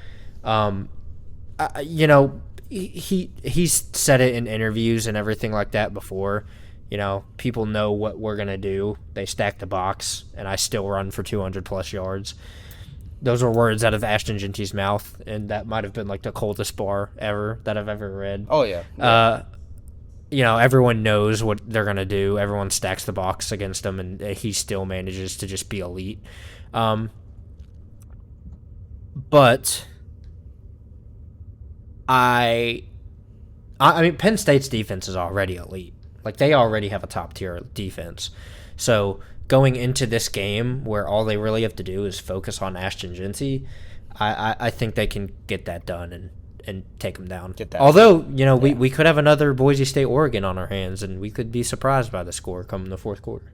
He's said it in interviews and everything like that before. People know what we're going to do. They stack the box, and I still run for 200-plus yards. Those were words out of Ashton Jeanty's mouth, and that might have been like the coldest bar ever that I've ever read. Oh, yeah. Everyone knows what they're going to do. Everyone stacks the box against him, and he still manages to just be elite. But I mean, Penn State's defense is already elite. Like, they already have a top-tier defense. So, going into this game where all they really have to do is focus on Ashton Jeanty, I think they can get that done and take them down. Although, we could have another Boise State-Oregon on our hands, and we could be surprised by the score come the fourth quarter.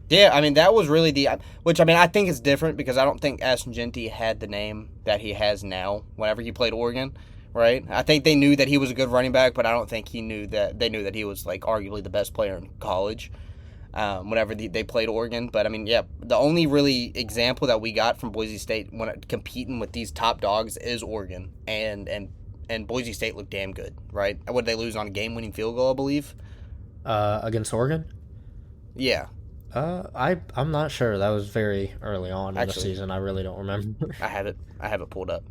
Yeah, I mean, that was really which, I mean, I think it's different because I don't think Ashton Jeanty had the name that he has now whenever he played Oregon. Right, I think they knew that he was a good running back, but I don't think they knew that he was like arguably the best player in college. Whenever they played Oregon, but I mean, yeah, the only really example that we got from Boise State when competing with these top dogs is Oregon, and Boise State looked damn good, right? What did they lose on a game-winning field goal, I believe? Against Oregon? Yeah. I'm not sure. That was very early on in the season. I really don't remember. I have it pulled up.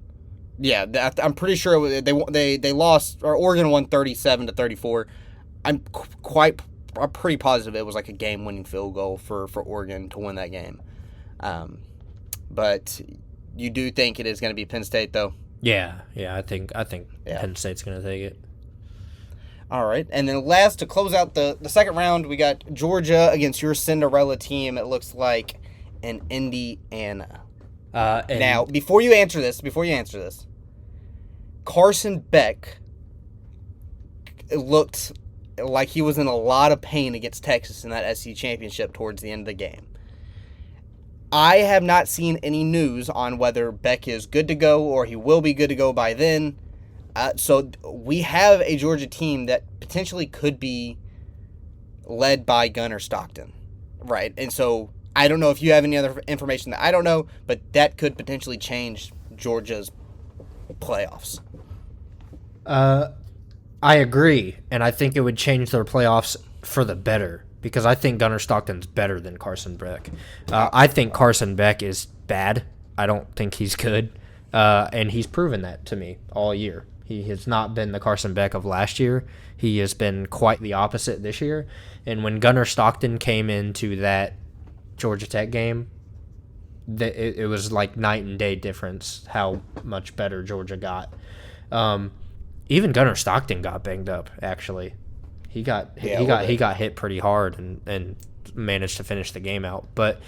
Yeah, I'm pretty sure they lost, or Oregon won 37-34. I'm pretty positive it was like a game-winning field goal for Oregon to win that game. But you do think it is going to be Penn State, though? Yeah, I think Penn State's going to take it. All right, and then last to close out the second round, we got Georgia against your Cinderella team. It looks like in Indiana. Now, before you answer this, Carson Beck looked like he was in a lot of pain against Texas in that SEC championship towards the end of the game. I have not seen any news on whether Beck is good to go or he will be good to go by then. So we have a Georgia team that potentially could be led by Gunnar Stockton, right? And so I don't know if you have any other information that I don't know, but that could potentially change Georgia's playoffs. I agree, and I think it would change their playoffs for the better because I think Gunnar Stockton's better than Carson Beck. I think Carson Beck is bad. I don't think he's good, and he's proven that to me all year. He has not been the Carson Beck of last year. He has been quite the opposite this year. And when Gunnar Stockton came into that Georgia Tech game, it was like night and day difference how much better Georgia got. Even Gunnar Stockton got banged up. Actually, he got hit pretty hard and managed to finish the game out. But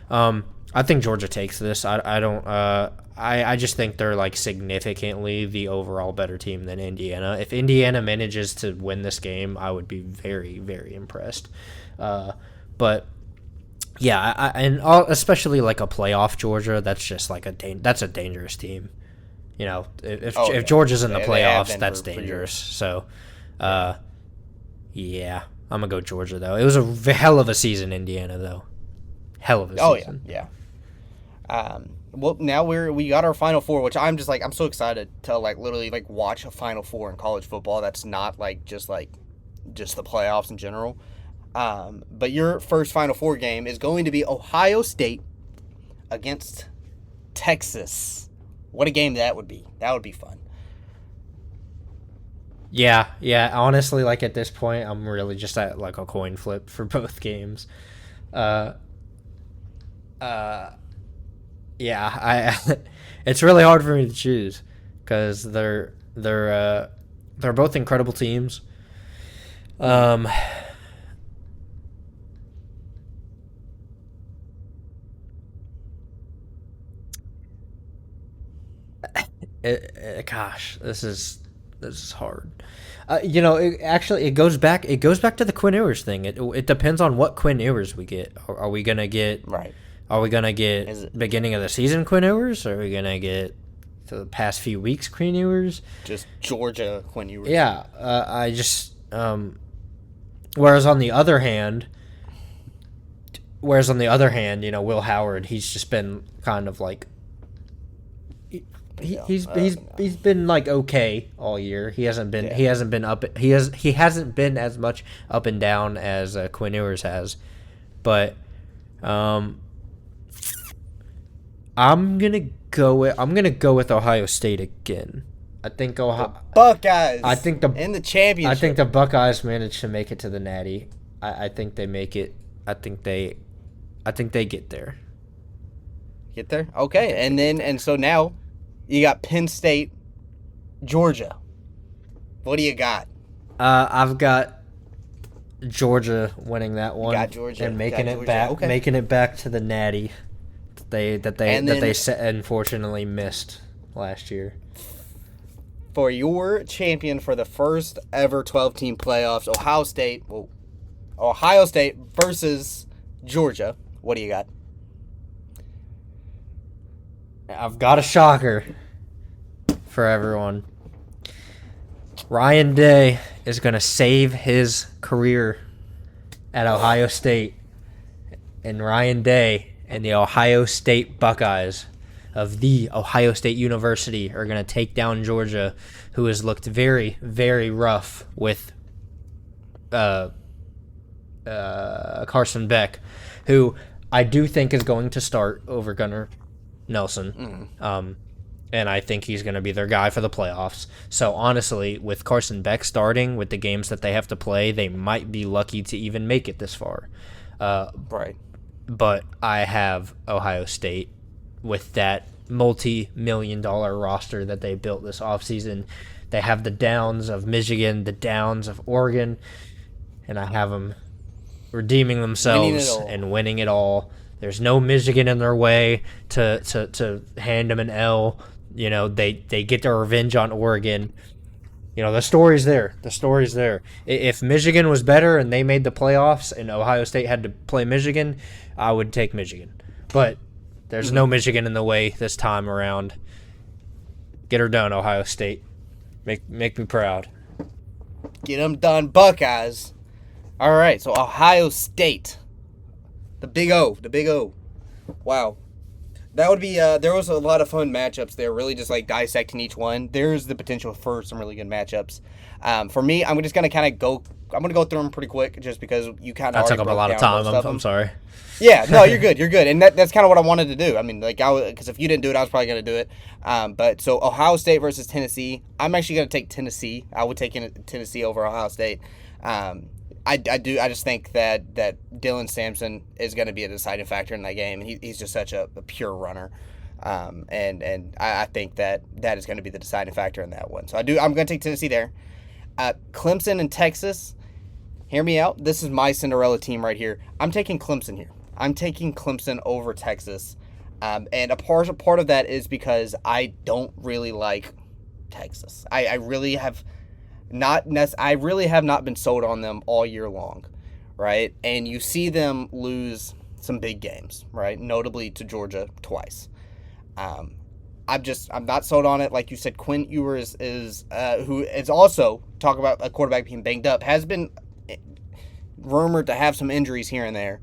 I think Georgia takes this. I just think they're like significantly the overall better team than Indiana. If Indiana manages to win this game, I would be very, very impressed. But yeah, especially like a playoff Georgia, that's just like that's a dangerous team. If Georgia's in the playoffs, that's dangerous. So, yeah, I'm gonna go Georgia though. It was a hell of a season, Indiana though. Hell of a season. Oh yeah. Well, now we got our Final Four, which I'm so excited to literally watch a Final Four in college football. That's not just the playoffs in general. But your first Final Four game is going to be Ohio State against Texas. What a game that would be. That would be fun. Yeah. Honestly, at this point, I'm really just at a coin flip for both games. Yeah, it's really hard for me to choose because they're both incredible teams. Gosh, this is hard. It goes back to the Quinn Ewers thing. It depends on what Quinn Ewers we get. Are we gonna get right? Are we gonna get beginning of the season Quinn Ewers? Or are we gonna get the past few weeks Quinn Ewers? Just Georgia Quinn Ewers. Yeah, I just whereas on the other hand, Will Howard, he's just been kind of he's been okay all year. He hasn't been as much up and down as Quinn Ewers has, but I'm gonna go with Ohio State again. I think the Buckeyes. In the championship. I think the Buckeyes managed to make it to the Natty. I think they make it. I think they get there. Get there? Okay. And so now you got Penn State, Georgia. What do you got? I've got Georgia winning that one. Got Georgia. And making Got it Georgia. back, Okay. making it back to the Natty that they unfortunately missed last year. For your champion for the first ever 12-team playoffs, Ohio State versus Georgia. What do you got? I've got a shocker for everyone. Ryan Day is going to save his career at Ohio State. And Ryan Day and the Ohio State Buckeyes of the Ohio State University are going to take down Georgia, who has looked very, very rough with Carson Beck, who I do think is going to start over Gunnar Nelson. And I think he's going to be their guy for the playoffs. So honestly, with Carson Beck starting, with the games that they have to play, they might be lucky to even make it this far. Right. But I have Ohio State with that multi-million-dollar roster that they built this offseason. They have the downs of Michigan, the downs of Oregon, and I have them redeeming themselves and winning it all. There's no Michigan in their way to hand them an L. You know, they get their revenge on Oregon. You know, the story's there. The story's there. If Michigan was better and they made the playoffs and Ohio State had to play Michigan, I would take Michigan. But there's no Michigan in the way this time around. Get her done, Ohio State. Make me proud. Get them done, Buckeyes. All right, so Ohio State. The Big O. Wow. That would be, there was a lot of fun matchups there, really just like dissecting each one. There's the potential for some really good matchups. For me, I'm just going to go through them pretty quick just because you kind of took up a lot of time. I'm sorry. Yeah, no, you're good. And that's kind of what I wanted to do. I mean, because if you didn't do it, I was probably going to do it. But so Ohio State versus Tennessee, I'm actually going to take Tennessee. I would take Tennessee over Ohio State. I just think that Dylan Sampson is going to be a deciding factor in that game, and he's just such a pure runner, and I think that is going to be the deciding factor in that one. So I'm going to take Tennessee there. Clemson and Texas, hear me out. This is my Cinderella team right here. I'm taking Clemson here. I'm taking Clemson over Texas, and a part of that is because I don't really like Texas. I really have not been sold on them all year long, right? And you see them lose some big games, right? Notably to Georgia twice. I'm not sold on it. Like you said, Quinn Ewers is who is also, talk about a quarterback being banged up, has been rumored to have some injuries here and there.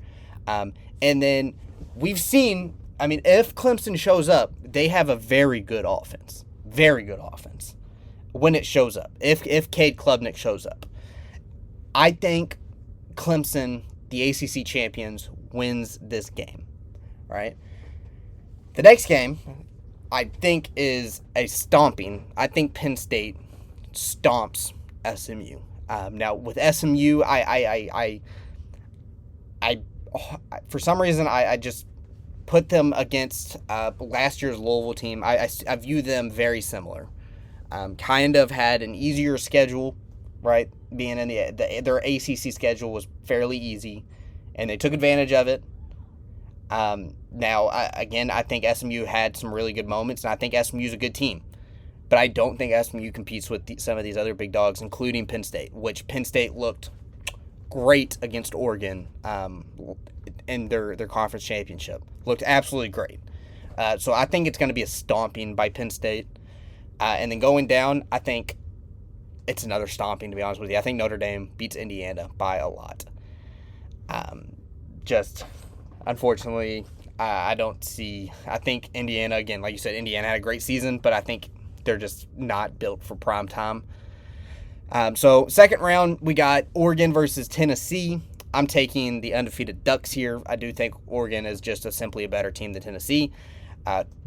And then we've seen, I mean, if Clemson shows up, they have a very good offense. Very good offense. When it shows up, if Cade Klubnik shows up, I think Clemson, the ACC champions, wins this game, right? The next game, I think, is a stomping. I think Penn State stomps SMU. Now with SMU, I for some reason I just put them against last year's Louisville team. I view them very similar. Kind of had an easier schedule, right? Being in their ACC schedule was fairly easy, and they took advantage of it. Now, I think SMU had some really good moments, and I think SMU's a good team. But I don't think SMU competes with some of these other big dogs, including Penn State, which Penn State looked great against Oregon in their conference championship. Looked absolutely great. So I think it's going to be a stomping by Penn State. And then going down, I think it's another stomping, to be honest with you. I think Notre Dame beats Indiana by a lot. Unfortunately, I think Indiana, again, like you said, Indiana had a great season, but I think they're just not built for prime time. So second round, we got Oregon versus Tennessee. I'm taking the undefeated Ducks here. I do think Oregon is just simply a better team than Tennessee.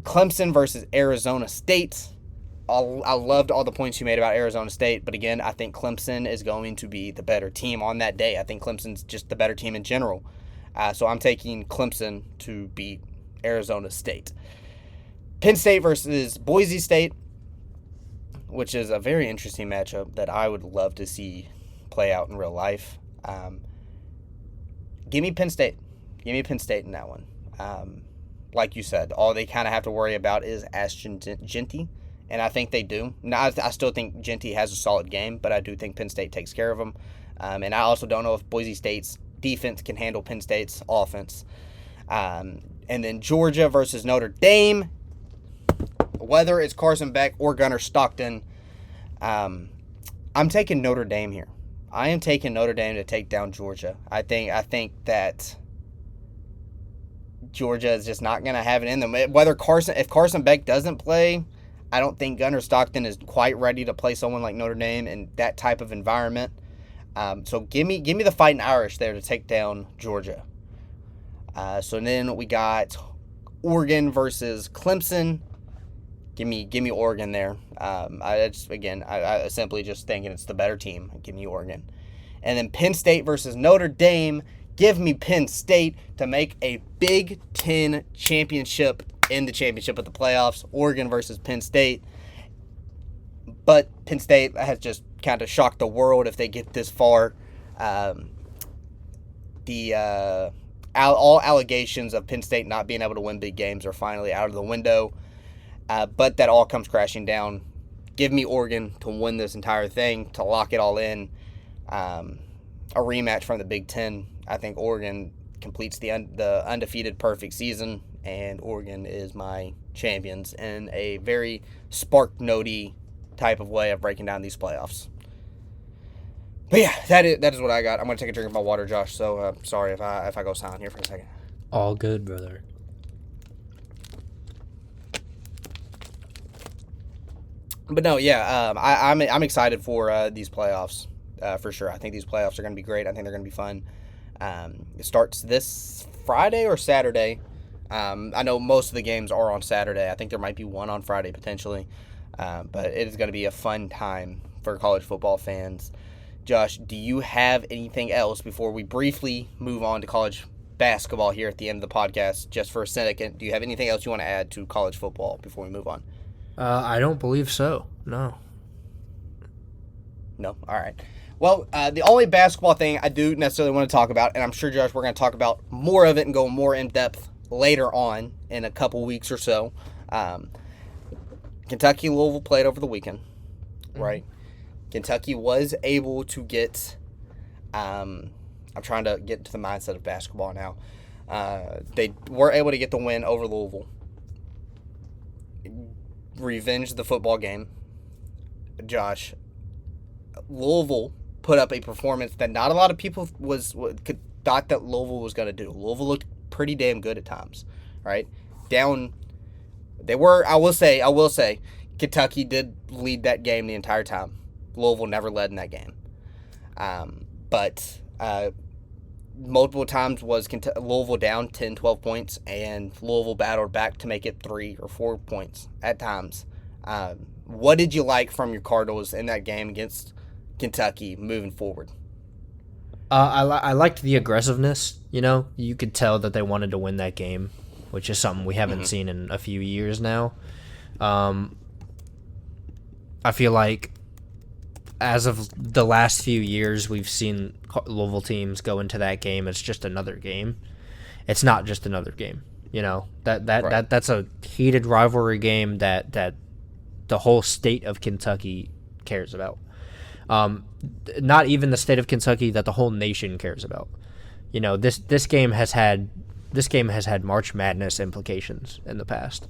Clemson versus Arizona State. I loved all the points you made about Arizona State, but again, I think Clemson is going to be the better team on that day. I think Clemson's just the better team in general. So I'm taking Clemson to beat Arizona State. Penn State versus Boise State. which is a very interesting matchup that I would love to see play out in real life. Give me Penn State. Give me Penn State in that one. Like you said, all they kind of have to worry about is Ashton Genty, and I think they do. Now, I still think Genty has a solid game, but I do think Penn State takes care of them. And I also don't know if Boise State's defense can handle Penn State's offense. And then Georgia versus Notre Dame. Whether it's Carson Beck or Gunnar Stockton, I'm taking Notre Dame here. I am taking Notre Dame to take down Georgia. I think that Georgia is just not going to have it in them. If Carson Beck doesn't play, I don't think Gunnar Stockton is quite ready to play someone like Notre Dame in that type of environment. So give me the Fighting Irish there to take down Georgia. So then we got Oregon versus Clemson. Give me Oregon there. I simply just thinking it's the better team. Give me Oregon. And then Penn State versus Notre Dame. Give me Penn State to make a Big Ten championship in the championship of the playoffs. Oregon versus Penn State. But Penn State has just kind of shocked the world if they get this far. All allegations of Penn State not being able to win big games are finally out of the window. But that all comes crashing down. Give me Oregon to win this entire thing, to lock it all in. A rematch from the Big Ten. I think Oregon completes the undefeated perfect season, and Oregon is my champions in a very spark-notey type of way of breaking down these playoffs. But yeah, that is what I got. I'm going to take a drink of my water, Josh, so sorry if I go silent here for a second. All good, brother. But no, yeah, I'm excited for these playoffs for sure. I think these playoffs are going to be great. I think they're going to be fun. It starts this Friday or Saturday. I know most of the games are on Saturday. I think there might be one on Friday potentially. But it is going to be a fun time for college football fans. Josh, do you have anything else before we briefly move on to college basketball here at the end of the podcast? Just for a second, do you have anything else you want to add to college football before we move on? I don't believe so. No. No? All right. Well, the only basketball thing I do necessarily want to talk about, and I'm sure, Josh, we're going to talk about more of it and go more in depth later on in a couple weeks or so. Kentucky Louisville played over the weekend, right? Kentucky was able to get. I'm trying to get into the mindset of basketball now. They were able to get the win over Louisville. Revenge the football game. Josh, Louisville put up a performance that not a lot of people thought that Louisville was going to do. Louisville looked pretty damn good at times, right? They were, I will say, Kentucky did lead that game the entire time. Louisville never led in that game. But multiple times was Louisville down 10, 12 points, and Louisville battled back to make it 3 or 4 points at times. What did you like from your Cardinals in that game against Kentucky moving forward? I liked the aggressiveness. You know, you could tell that they wanted to win that game, which is something we haven't seen in a few years now. I feel like as of the last few years, we've seen Louisville teams go into that game. It's just another game. It's not just another game. You know, that's a heated rivalry game that the whole state of Kentucky cares about. Not even the state of Kentucky, that the whole nation cares about. You know, this game has had March Madness implications in the past.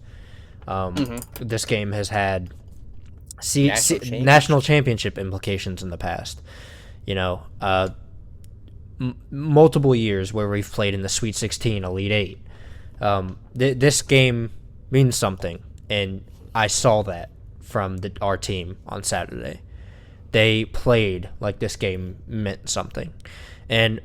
This game has had national championship implications in the past. You know, multiple years where we've played in the Sweet 16, Elite 8. This game means something, and I saw that from our team on Saturday. They played like this game meant something, and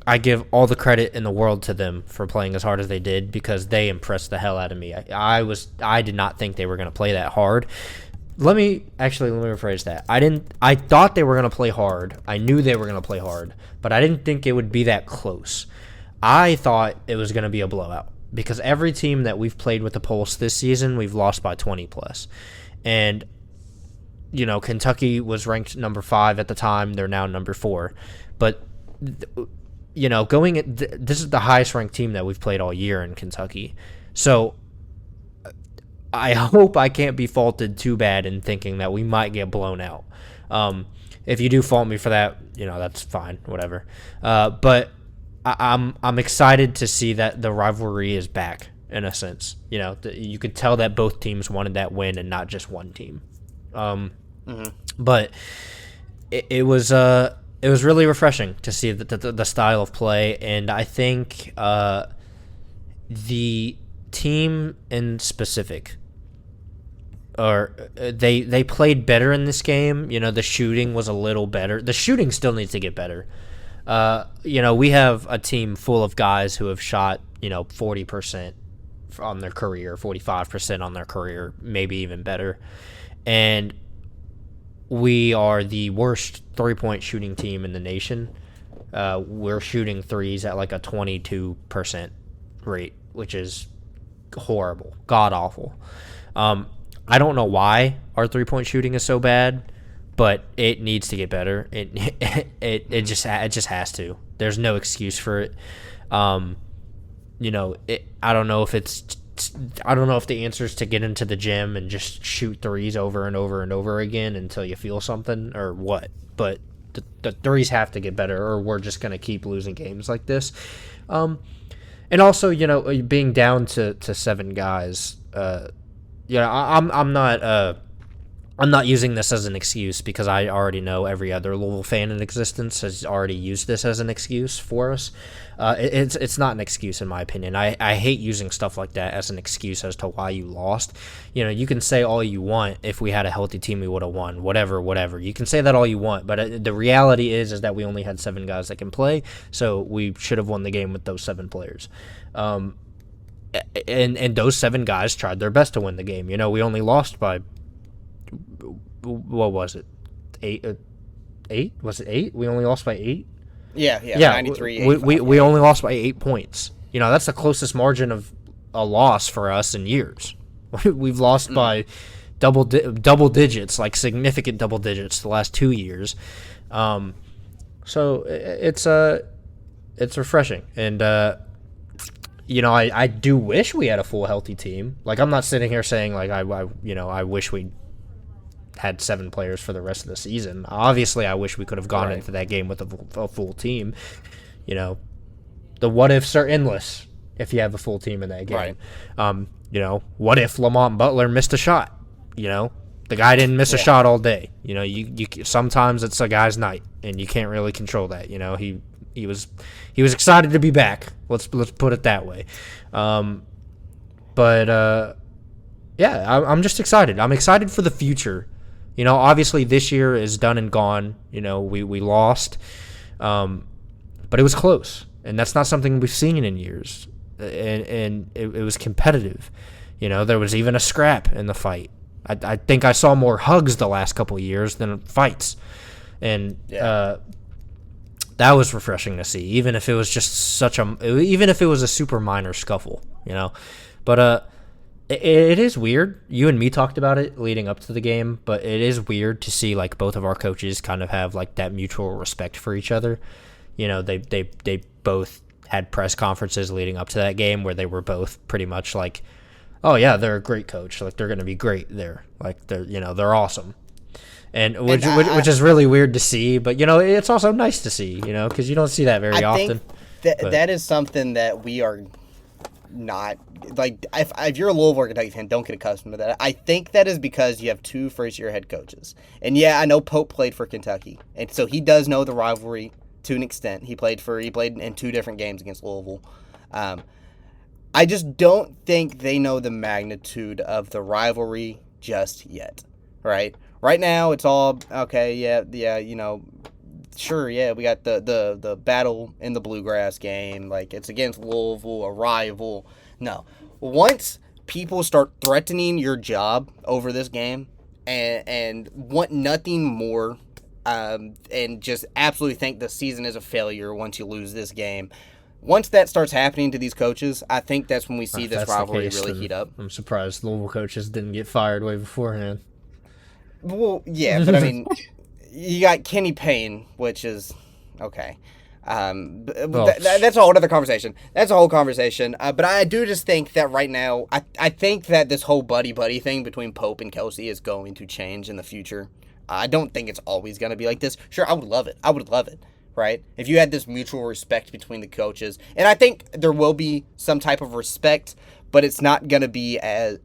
I give all the credit in the world to them for playing as hard as they did, because they impressed the hell out of me. I did not think they were going to play that hard. Let me rephrase that. I thought they were going to play hard. I knew they were going to play hard, but I didn't think it would be that close. I thought it was going to be a blowout, because every team that we've played with the Pulse this season, we've lost by 20 plus. And Kentucky was ranked number 5 at the time. They're now number 4. But, this is the highest ranked team that we've played all year in Kentucky. So I hope I can't be faulted too bad in thinking that we might get blown out. If you do fault me for that, that's fine, whatever. But I'm excited to see that the rivalry is back in a sense. You could tell that both teams wanted that win and not just one team. But it was really refreshing to see the style of play, and I think the team in specific, or they played better in this game. The shooting was a little better. The shooting still needs to get better. We have a team full of guys who have shot 40% on their career, 45% on their career, maybe even better, and we are the worst 3-point shooting team in the nation. We're shooting threes at like a 22% rate, which is horrible, god awful. I don't know why our 3-point shooting is so bad, but it needs to get better. It just has to. There's no excuse for it. I don't know if the answer is to get into the gym and just shoot threes over and over and over again until you feel something or what. But the threes have to get better, or we're just going to keep losing games like this. And also, being down to 7 guys. I'm not using this as an excuse because I already know every other Louisville fan in existence has already used this as an excuse for us. It's not an excuse in my opinion. I hate using stuff like that as an excuse as to why you lost. You can say all you want, if we had a healthy team we would have won, whatever. You can say that all you want, but the reality is that we only had 7 guys that can play, so we should have won the game with those 7 players. And those 7 guys tried their best to win the game. We only lost by, what was it? 8? Was it 8? We only lost by 8? Yeah, 93. We only lost by 8 points. That's the closest margin of a loss for us in years. We've lost by double digits, like significant double digits, the last 2 years. So it's refreshing, and I do wish we had a full healthy team. Like, I'm not sitting here saying like I wish we had 7 players for the rest of the season. Obviously, I wish we could have gone into that game with a full team. The what ifs are endless if you have a full team in that game. Right. What if Lamont Butler missed a shot? The guy didn't miss a shot all day. You sometimes it's a guy's night, and you can't really control that. He was excited to be back. Let's put it that way. I'm just excited. I'm excited for the future. Obviously this year is done and gone. We lost, but it was close, and that's not something we've seen in years. And it was competitive. There was even a scrap in the fight. I think I saw more hugs the last couple of years than fights, and that was refreshing to see. Even if it was just even if it was a super minor scuffle, but it is weird. You and me talked about it leading up to the game, but it is weird to see like both of our coaches kind of have like that mutual respect for each other. They both had press conferences leading up to that game where they were both pretty much like, oh yeah, they're a great coach. Like, they're going to be great there. Like, they're awesome. And which is really weird to see, but it's also nice to see, because you don't see that very often. That is something that we are not like. If you're a Louisville or Kentucky fan, don't get accustomed to that. I think that is because you have 2 first-year head coaches, and I know Pope played for Kentucky, and so he does know the rivalry to an extent. He played in 2 different games against Louisville. I just don't think they know the magnitude of the rivalry just yet. Right now, it's all okay. Sure, we got the battle in the Bluegrass game. Like, it's against Louisville, a rival. No. Once people start threatening your job over this game and want nothing more, and just absolutely think the season is a failure once you lose this game, once that starts happening to these coaches, I think that's when we see this rivalry really heat up. I'm surprised Louisville coaches didn't get fired way beforehand. Well, yeah, but I mean, you got Kenny Payne, which is okay. That's a whole other conversation. That's a whole conversation. But I do just think that right now, I think that this whole buddy thing between Pope and Kelsey is going to change in the future. I don't think it's always going to be like this. Sure, I would love it. Right? If you had this mutual respect between the coaches, and I think there will be some type of respect, but it's not going to be as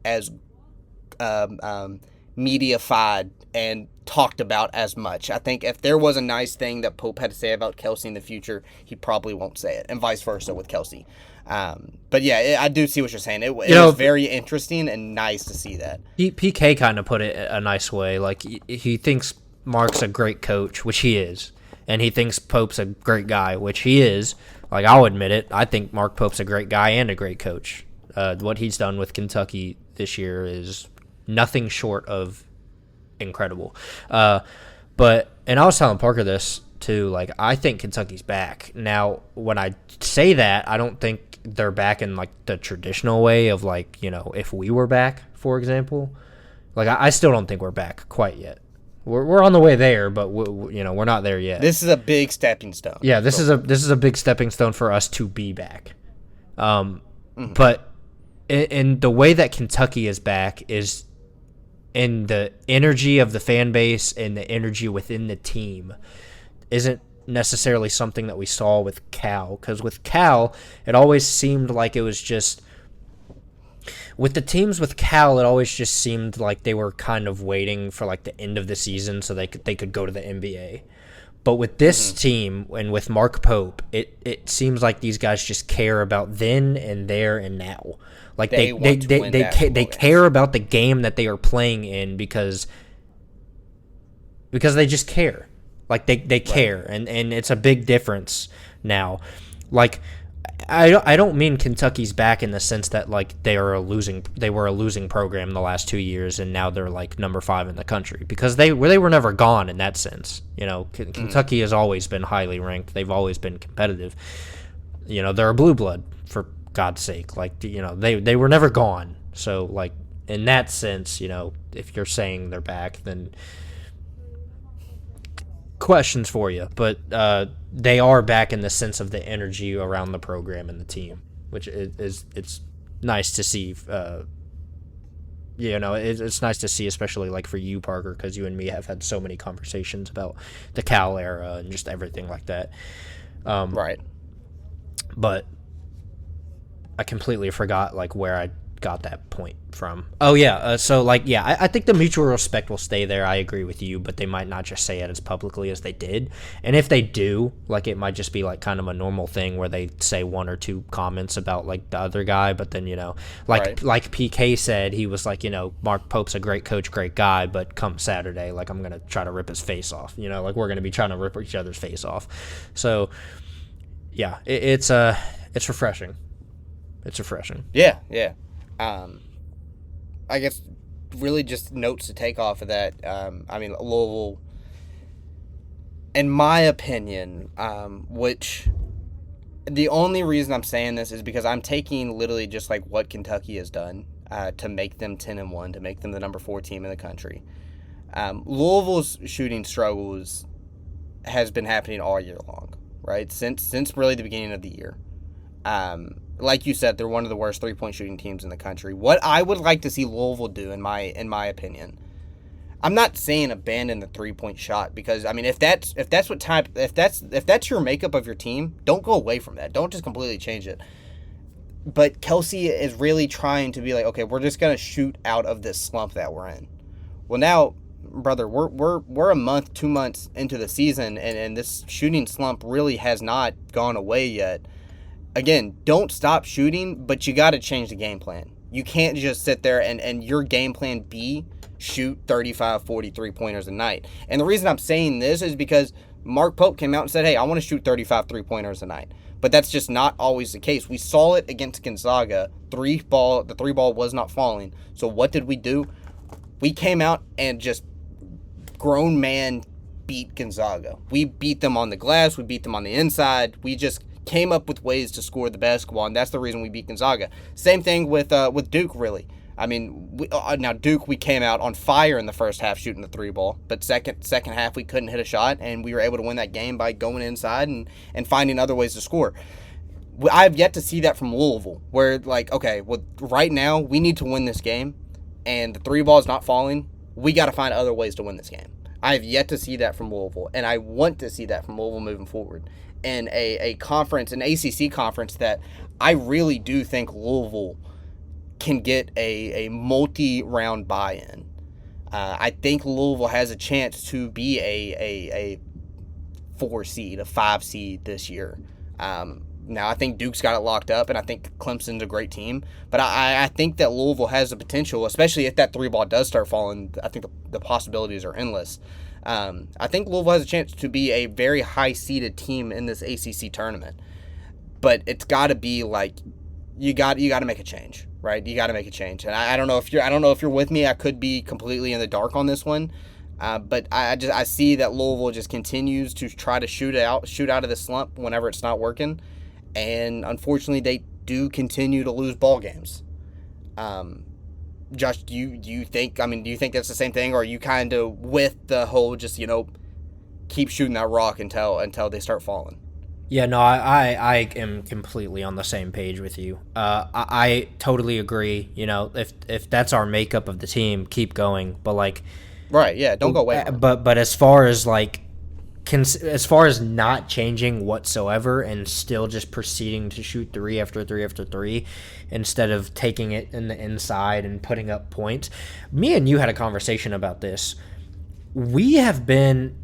mediafied and talked about as much. I think if there was a nice thing that Pope had to say about Kelsey in the future, he probably won't say it, and vice versa with Kelsey. But yeah, I do see what you're saying. It was very interesting and nice to see that. PK kind of put it a nice way. Like, he thinks Mark's a great coach, which he is, and he thinks Pope's a great guy, which he is. Like, I'll admit it. I think Mark Pope's a great guy and a great coach. What he's done with Kentucky this year is nothing short of incredible. And I was telling Parker this too. Like, I think Kentucky's back now. When I say that, I don't think they're back in like the traditional way of, like, you know, if we were back, for example. Like, I still don't think we're back quite yet. We're on the way there, but we're not there yet. This is a big stepping stone. Yeah, this is a big stepping stone for us to be back. But in the way that Kentucky is back is in the energy of the fan base and the energy within the team isn't necessarily something that we saw with Cal. Because with Cal, it always seemed like it was just with the teams with Cal, it always just seemed like they were kind of waiting for like the end of the season so they could go to the NBA. But with this team and with Mark Pope, it seems like these guys just care about then and there and now. Like they care about the game that they are playing in because they just care. Like they care, and it's a big difference now. Like I don't mean Kentucky's back in the sense that like they were a losing program the last 2 years and now they're like number 5 in the country, because they were never gone in that sense. You know, Kentucky has always been highly ranked. They've always been competitive. You know, they're a blue blood, for God's sake. Like, you know, they were never gone. So like in that sense, you know, if you're saying they're back, then questions for you, but they are back in the sense of the energy around the program and the team, which it's nice to see. You know, it's nice to see, especially like for you, Parker, because you and me have had so many conversations about the Cal era and just everything like that. Right. But I completely forgot like where I got that point from. Oh yeah, so like yeah, I think the mutual respect will stay there. I agree with you, but they might not just say it as publicly as they did. And if they do, like, it might just be like kind of a normal thing where they say one or two comments about like the other guy, but then, you know, like PK said, he was like, you know, Mark Pope's a great coach, great guy, but come Saturday, like, I'm gonna try to rip his face off. You know, like, we're gonna be trying to rip each other's face off. So yeah, it's refreshing. It's refreshing. Yeah. I guess really just notes to take off of that. I mean, Louisville, in my opinion, which the only reason I'm saying this is because I'm taking literally just like what Kentucky has done to make them 10-1, to make them the number 4 team in the country. Louisville's shooting struggles has been happening all year long, right? Since really the beginning of the year. Like you said, they're one of the worst 3-point shooting teams in the country. What I would like to see Louisville do, in my opinion, I'm not saying abandon the 3-point shot, because I mean, if that's your makeup of your team, don't go away from that. Don't just completely change it. But Kelsey is really trying to be like, okay, we're just gonna shoot out of this slump that we're in. Well, now, brother, we're a month, 2 months into the season, and this shooting slump really has not gone away yet. Again, don't stop shooting, but you got to change the game plan. You can't just sit there and your game plan be shoot 35, 40 3-pointers a night. And the reason I'm saying this is because Mark Pope came out and said, hey, I want to shoot 35 3-pointers a night. But that's just not always the case. We saw it against Gonzaga. The 3-ball was not falling. So what did we do? We came out and just grown man beat Gonzaga. We beat them on the glass. We beat them on the inside. We just came up with ways to score the basketball, and that's the reason we beat Gonzaga. Same thing with Duke, really. I mean, now Duke, we came out on fire in the first half shooting the 3-ball, but second half we couldn't hit a shot, and we were able to win that game by going inside and finding other ways to score. I've yet to see that from Louisville, where like, okay, well, right now we need to win this game, and the 3-ball is not falling. We got to find other ways to win this game. I have yet to see that from Louisville, and I want to see that from Louisville moving forward. And a conference, an ACC conference that I really do think Louisville can get a multi-round buy-in. I think Louisville has a chance to be a 4 seed, a 5 seed this year. Now, I think Duke's got it locked up, and I think Clemson's a great team. But I think that Louisville has the potential, especially if that 3-ball does start falling. I think the possibilities are endless. I think Louisville has a chance to be a very high-seeded team in this ACC tournament. But it's got to be like you got to make a change, right? You got to make a change. And I don't know if you're with me. I could be completely in the dark on this one. But I see that Louisville just continues to try to shoot out of the slump whenever it's not working. And unfortunately, they do continue to lose ball games. Josh, do you think that's the same thing, or are you kind of with the whole just keep shooting that rock until they start falling? Yeah, no, I am completely on the same page with you. I totally agree. If that's our makeup of the team, keep going. But like, right, yeah, don't go away. But as far as like, as far as not changing whatsoever and still just proceeding to shoot 3 after 3 after 3 instead of taking it in the inside and putting up points. Me and you had a conversation about this. We have been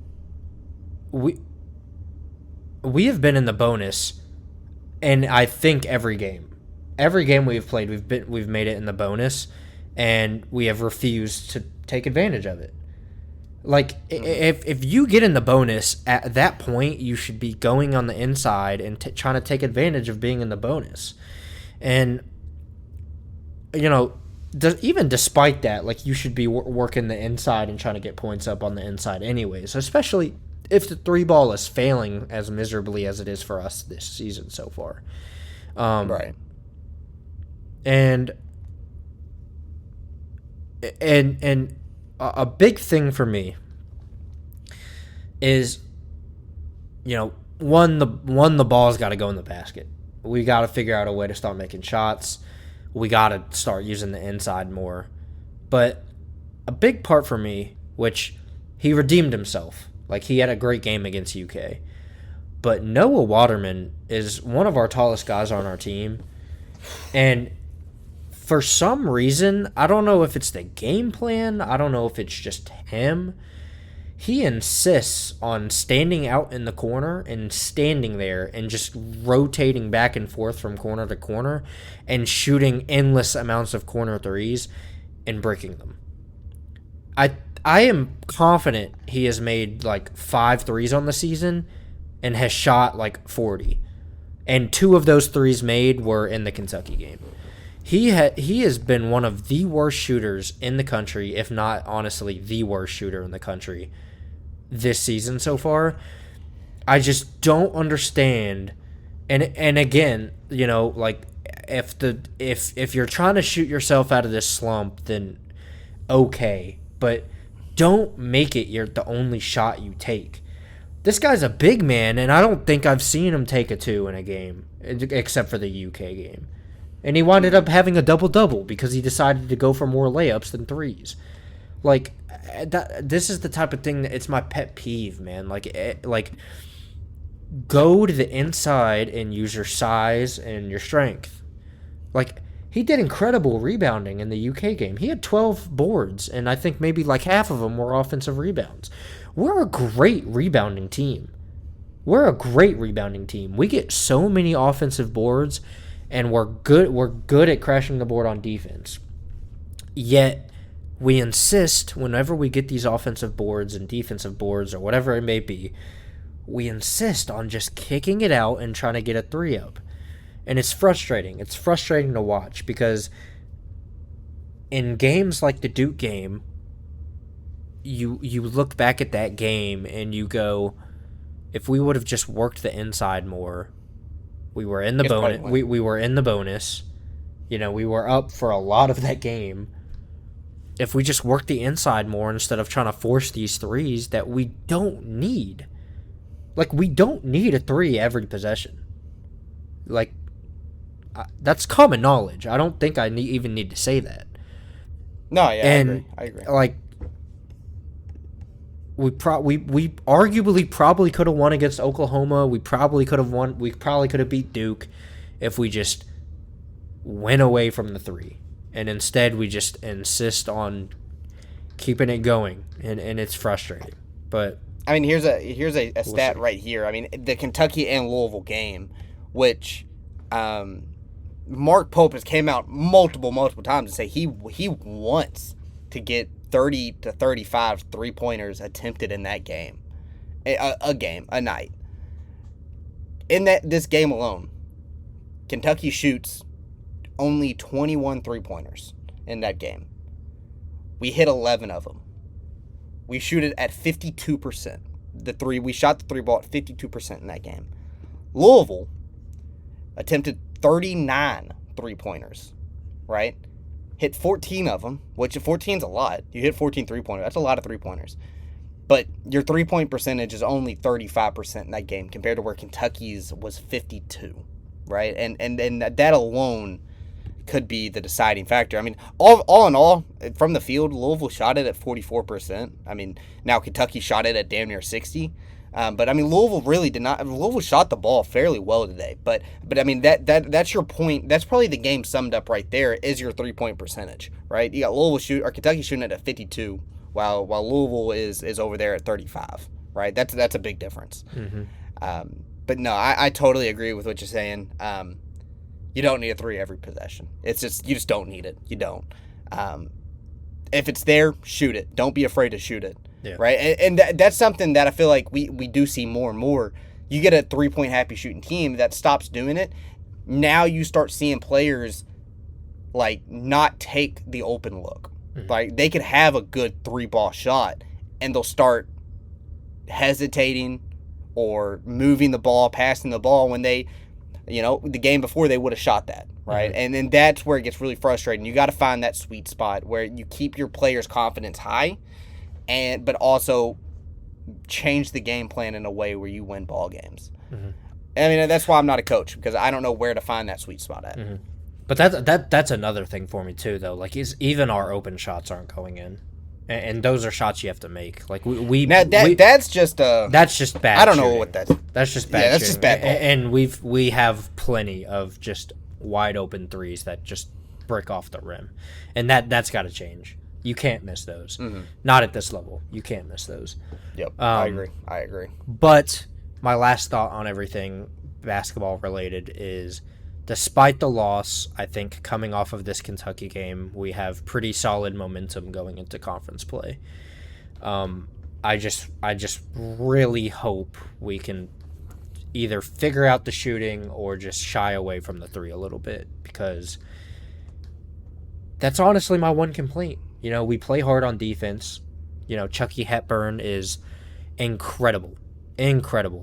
in the bonus, and I think every game we've played, we've made it in the bonus, and we have refused to take advantage of it. Like, if you get in the bonus, at that point, you should be going on the inside and trying to take advantage of being in the bonus. And, even despite that, like, you should be working the inside and trying to get points up on the inside anyways, especially if the 3-ball is failing as miserably as it is for us this season so far. Right. And a big thing for me is, one, the ball's got to go in the basket. We got to figure out a way to start making shots. We got to start using the inside more. But a big part for me, which he redeemed himself. Like, he had a great game against UK. But Noah Waterman is one of our tallest guys on our team. And for some reason, I don't know if it's the game plan, I don't know if it's just him, he insists on standing out in the corner and standing there and just rotating back and forth from corner to corner and shooting endless amounts of corner threes and breaking them. I am confident he has made like 5 threes on the season and has shot like 40. And 2 of those threes made were in the Kentucky game. He has been one of the worst shooters in the country, if not, honestly, the worst shooter in the country this season so far. I just don't understand. And again, like, if you're trying to shoot yourself out of this slump, then okay. But don't make it the only shot you take. This guy's a big man, and I don't think I've seen him take a 2 in a game, except for the UK game. And he wound up having a double-double because he decided to go for more layups than threes. Like, this is the type of thing that it's my pet peeve, man. Like, go to the inside and use your size and your strength. Like, he did incredible rebounding in the UK game. He had 12 boards, and I think maybe like half of them were offensive rebounds. We're a great rebounding team. We get so many offensive boards, and we're good at crashing the board on defense. Yet we insist whenever we get these offensive boards and defensive boards or whatever it may be, we insist on just kicking it out and trying to get a 3 up. And it's frustrating. It's frustrating to watch because in games like the Duke game, you look back at that game and you go, if we would have just worked the inside more, we were in the bonus. We were in the bonus, We were up for a lot of that game. If we just work the inside more instead of trying to force these threes that we don't need. Like, we don't need a three every possession. Like, that's common knowledge. I don't think I even need to say that. No, yeah, I agree. Like, we arguably probably could have won against Oklahoma. We probably could have won. We probably could have beat Duke if we just went away from the three. And instead, we just insist on keeping it going, and it's frustrating. But I mean, here's a stat right here. I mean, the Kentucky and Louisville game, which Mark Pope has came out multiple times to say he wants to get 30 to 35 3-pointers attempted in that game, a night. In this game alone, Kentucky shoots only 21 3-pointers in that game. We hit 11 of them. We shoot it at 52%. We shot the three ball at 52% in that game. Louisville attempted 39 3-pointers, right? Hit 14 of them, which 14 is a lot. You hit 14 3-pointers. That's a lot of 3-pointers. But your 3-point percentage is only 35% in that game compared to where Kentucky's was 52, right? And that alone could be the deciding factor. I mean, all in all, from the field, Louisville shot it at 44%. I mean, now Kentucky shot it at damn near 60%. But I mean, Louisville really did not. Louisville shot the ball fairly well today. But I mean, that's your point. That's probably the game summed up right there. Is your 3-point percentage, right? You got Kentucky shooting it at 52, while Louisville is over there at 35, right? That's a big difference. Mm-hmm. But no, I totally agree with what you're saying. You don't need a three every possession. It's just you just don't need it. You don't. If it's there, shoot it. Don't be afraid to shoot it. Yeah. Right, and that's something that I feel like we do see more and more. You get a 3-point happy shooting team that stops doing it. Now you start seeing players like not take the open look. Mm-hmm. Like they could have a good 3-ball shot, and they'll start hesitating or moving the ball, passing the ball when they, the game before they would have shot that. Right, mm-hmm. And then that's where it gets really frustrating. You got to find that sweet spot where you keep your players' confidence high. But also change the game plan in a way where you win ball games. Mm-hmm. I mean, that's why I'm not a coach, because I don't know where to find that sweet spot at. Mm-hmm. But that's another thing for me too, though. Like, even our open shots aren't going in, and those are shots you have to make. Like that's just bad. I don't know shooting. what that's. That's just bad. Yeah, that's shooting. just bad ball. And we have plenty of just wide open threes that just break off the rim, and that's got to change. You can't miss those. Mm-hmm. Not at this level. You can't miss those. Yep, I agree. But my last thought on everything basketball related is, despite the loss, I think coming off of this Kentucky game, we have pretty solid momentum going into conference play. I just really hope we can either figure out the shooting or just shy away from the three a little bit, because that's honestly my one complaint. We play hard on defense. Chucky Hepburn is incredible.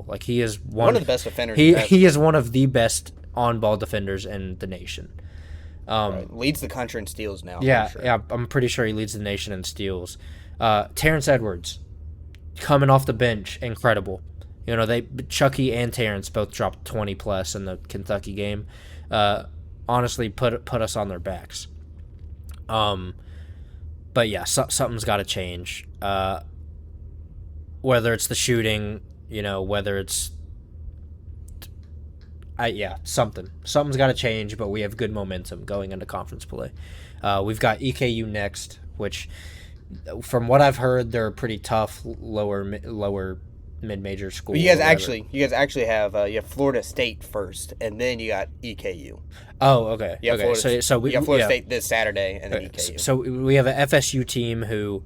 Like, he is one of the best defenders. He is one of the best on-ball defenders in the nation. Right. Leads the country in steals now. Yeah, I'm pretty sure he leads the nation in steals. Terrence Edwards, coming off the bench, incredible. Chucky and Terrence both dropped 20 plus in the Kentucky game. Honestly, put us on their backs. But yeah, something's got to change. Whether it's the shooting, whether it's something's got to change. But we have good momentum going into conference play. We've got EKU next, which, from what I've heard, they're a pretty tough lower mid-major school. Well, you guys actually have Florida State first, and then you got EKU. Oh, okay. Yeah, okay. So we got Florida State this Saturday, and then EKU. So we have an FSU team who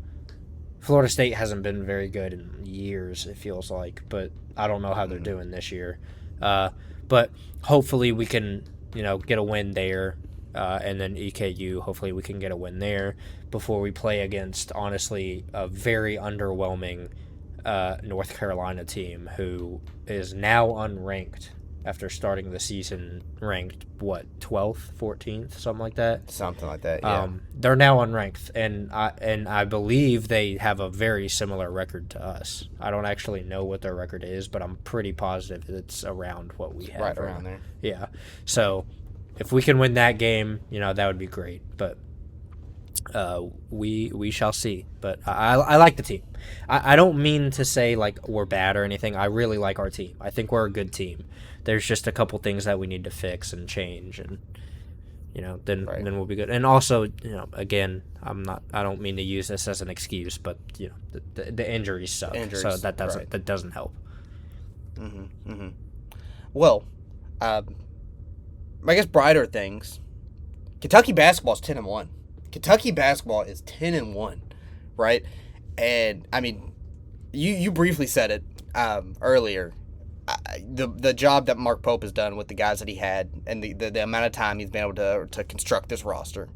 Florida State hasn't been very good in years, it feels like, but I don't know how they're doing this year. But hopefully we can, get a win there, and then EKU, hopefully we can get a win there before we play against, honestly, a very underwhelming North Carolina team who is now unranked after starting the season ranked 12th, 14th, something like that. Something like that. Yeah. They're now unranked, and I believe they have a very similar record to us. I don't actually know what their record is, but I'm pretty positive it's around what we have. Right around there. Yeah. So if we can win that game, that would be great. But we shall see. But I like the team. I don't mean to say like we're bad or anything. I really like our team. I think we're a good team. There's just a couple things that we need to fix and change, and then we'll be good. And also, again, I don't mean to use this as an excuse, but the injuries suck, so that doesn't help. Well, I guess brighter things. Kentucky basketball is 10-1. Kentucky basketball is 10-1, right? And I mean, you briefly said it earlier. The job that Mark Pope has done with the guys that he had, and the amount of time he's been able to construct this roster,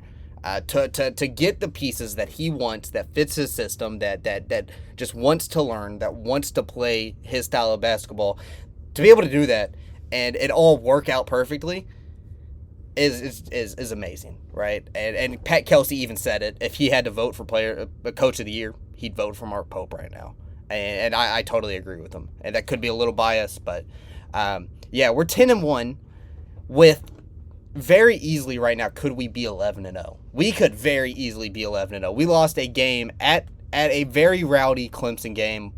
to get the pieces that he wants, that fits his system, that just wants to learn, that wants to play his style of basketball, to be able to do that and it all work out perfectly is amazing, right? And Pat Kelsey even said it. If he had to vote for coach of the year, he'd vote for Mark Pope right now. And I totally agree with him. And that could be a little biased, but we're 10-1 with very easily right now. Could we be 11-0? We could very easily be 11-0. We lost a game at a very rowdy Clemson game,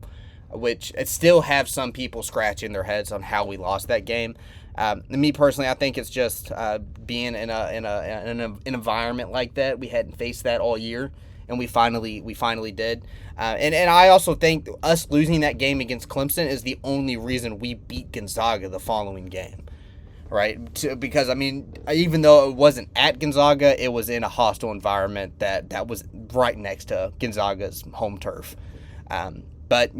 which it still have some people scratching their heads on how we lost that game. Me personally, I think it's just being in an environment like that. We hadn't faced that all year, and we finally did. And I also think us losing that game against Clemson is the only reason we beat Gonzaga the following game, right? Because, I mean, even though it wasn't at Gonzaga, it was in a hostile environment that was right next to Gonzaga's home turf. But,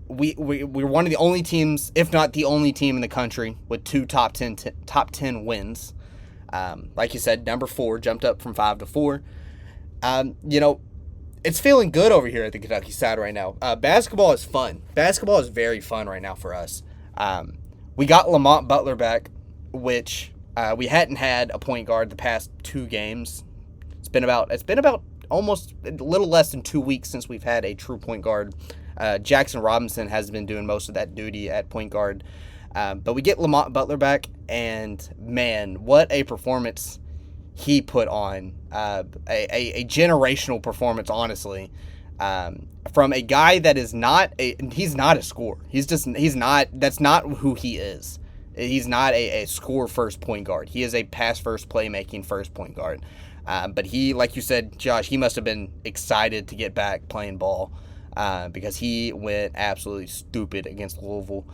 we're one of the only teams, if not the only team in the country, with 2 top 10 wins. Like you said, number 4 jumped up from 5 to 4. It's feeling good over here at the Kentucky side right now. Basketball is fun. Basketball is very fun right now for us. We got Lamont Butler back, which we hadn't had a point guard the past 2 games. It's been about almost a little less than 2 weeks since we've had a true point guard. Jackson Robinson has been doing most of that duty at point guard. But we get Lamont Butler back, and man, what a performance he put on. A generational performance, honestly, from a guy that is he's not a scorer. That's not who he is. He's not a score first point guard. He is a pass first, playmaking first point guard. But he, like you said, Josh, he must have been excited to get back playing ball, because he went absolutely stupid against Louisville.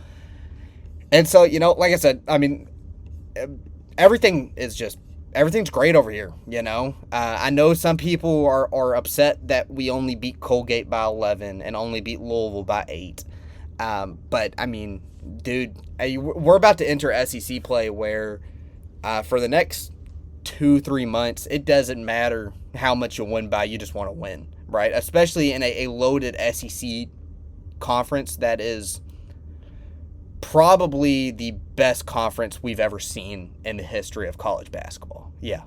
And so, like I said, I mean, everything's great over here, I know some people are upset that we only beat Colgate by 11 and only beat Louisville by 8. But, I mean, dude, we're about to enter SEC play where for the next 2-3 months, it doesn't matter how much you win by, you just want to win, right? Especially in a loaded SEC conference that is probably the best conference we've ever seen in the history of college basketball. Yeah.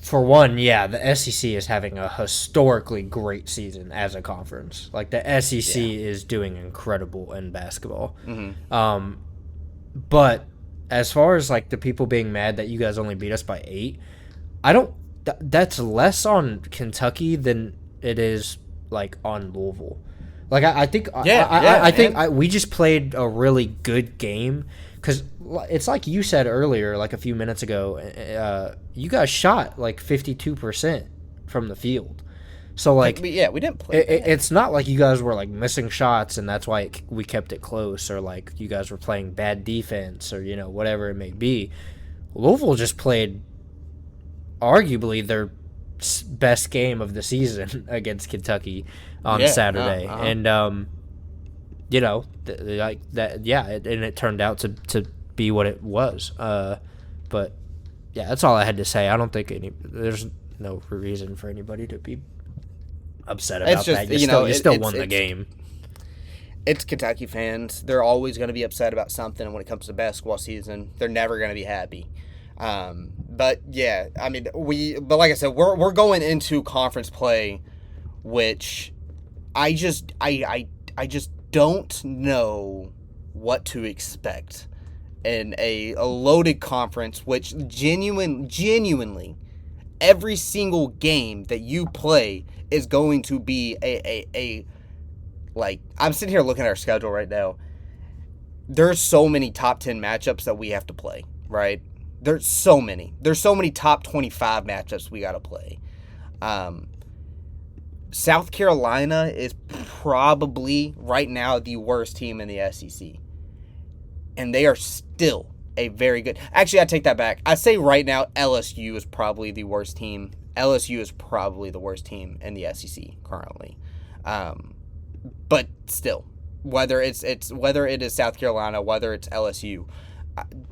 For one, the SEC is having a historically great season as a conference. Like, the SEC is doing incredible in basketball. Mm-hmm. But as far as, like, the people being mad that you guys only beat us by 8, that's less on Kentucky than it is, like, on Louisville. Like, I think we just played a really good game, because it's like you said earlier, like a few minutes ago, you guys shot like 52% from the field. So, like, we didn't play. It's not like you guys were like missing shots, and that's why we kept it close, or like you guys were playing bad defense, or whatever it may be. Louisville just played arguably their best game of the season against Kentucky on Saturday, and like that, and it turned out to be what it was. But that's all I had to say. I don't think there's no reason for anybody to be upset about that. You still won the game. it's Kentucky fans. They're always going to be upset about something when it comes to basketball season. They're never going to be happy. But yeah, I mean, but like I said, we're going into conference play, which I just don't know what to expect in a loaded conference, which genuinely, every single game that you play is going to be a like, I'm sitting here looking at our schedule right now. There's so many top 10 matchups that we have to play, right? There's so many top 25 matchups we got to play. South Carolina is probably right now the worst team in the SEC. And they are still a very good. Actually, I take that back. I say right now LSU is probably the worst team. LSU is probably the worst team in the SEC currently. But still, whether it is South Carolina, whether it's LSU,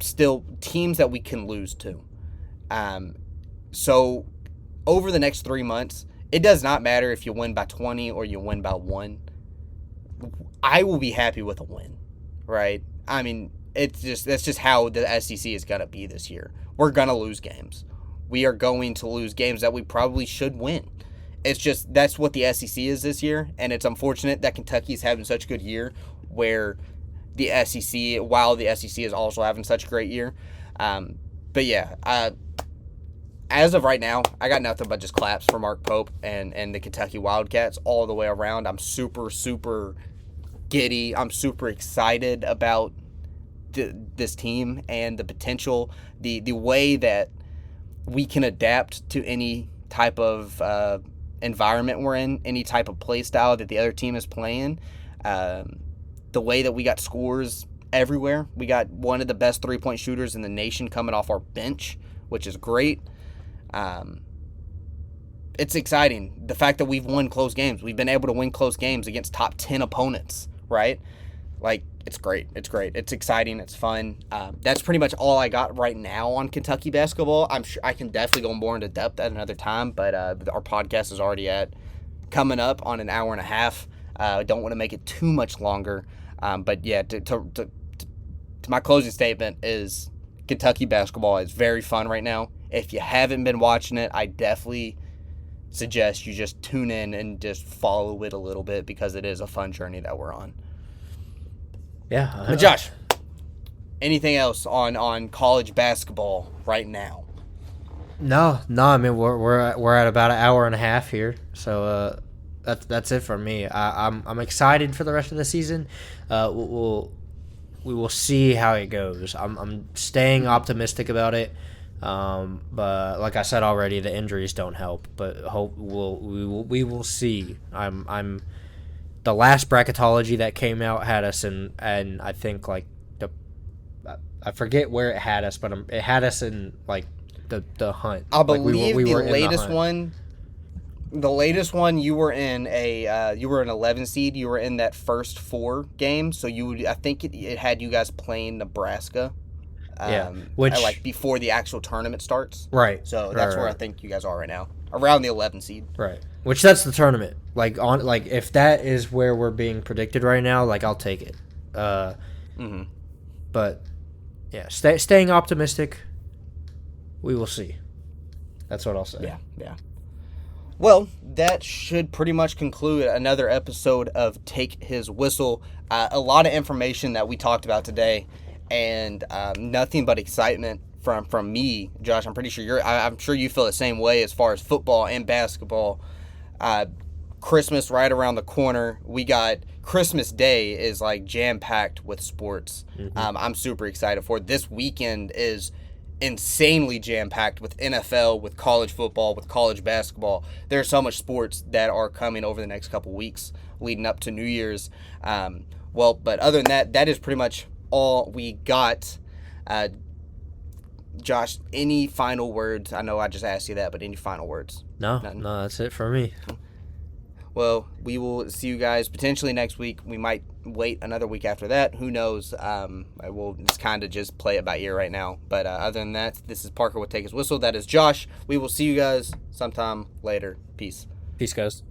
still teams that we can lose to. So over the next 3 months, it does not matter if you win by 20 or you win by 1. I will be happy with a win, right? I mean, that's just how the SEC is going to be this year. We're going to lose games. We are going to lose games that we probably should win. It's just that's what the SEC is this year, and it's unfortunate that Kentucky is having such a good year where the SEC, while the SEC is also having such a great year. But yeah, as of right now, I got nothing but just claps for Mark Pope and the Kentucky Wildcats all the way around. I'm super, super giddy. I'm super excited about this team and the potential, the way that we can adapt to any type of environment we're in, any type of play style that the other team is playing. The way that we got scores everywhere. We got one of the best three-point shooters in the nation coming off our bench, which is great. It's exciting. The fact that we've won close games. We've been able to win close games against top 10 opponents, right? Like, it's great. It's great. It's exciting. It's fun. That's pretty much all I got right now on Kentucky basketball. I'm sure I can definitely go more into depth at another time, but our podcast is already coming up on an hour and a half. I don't want to make it too much longer. But yeah, to my closing statement is Kentucky basketball is very fun right now. If you haven't been watching it, I definitely suggest you just tune in and just follow it a little bit because it is a fun journey that we're on. Yeah. But Josh, anything else on college basketball right now? No. I mean, we're at about an hour and a half here, so that's it for me. I'm excited for the rest of the season. We will see how it goes. I'm staying optimistic about it. But like I said already, the injuries don't help. But we will see. I'm the last bracketology that came out had us in, and I think like I forget where it had us, but it had us in like the hunt. I believe like we were the latest one. The latest one, you were in an 11 seed. You were in that first 4 games, so I think it had you guys playing Nebraska. Which like before the actual tournament starts. Right. So that's where I think you guys are right now, around the 11 seed. Right. Which that's the tournament. Like if that is where we're being predicted right now, like I'll take it. But yeah, staying optimistic. We will see. That's what I'll say. Yeah. Well, that should pretty much conclude another episode of Take His Whistle. A lot of information that we talked about today, and nothing but excitement from me, Josh. I'm pretty sure I'm sure you feel the same way as far as football and basketball. Christmas right around the corner. We got Christmas Day is like jam-packed with sports. I'm super excited for it. This weekend is insanely jam-packed with NFL, with college football, with college basketball. There's so much sports that are coming over the next couple weeks leading up to New Year's. But other than that is pretty much all we got. Josh, any final words? I know I just asked you that, but any final words? No, that's it for me. Well, we will see you guys potentially next week. We might wait another week after that. Who knows? I will just kind of just play it by ear right now. But other than that, this is Parker with Take His Whistle. That is Josh. We will see you guys sometime later. Peace. Peace, guys.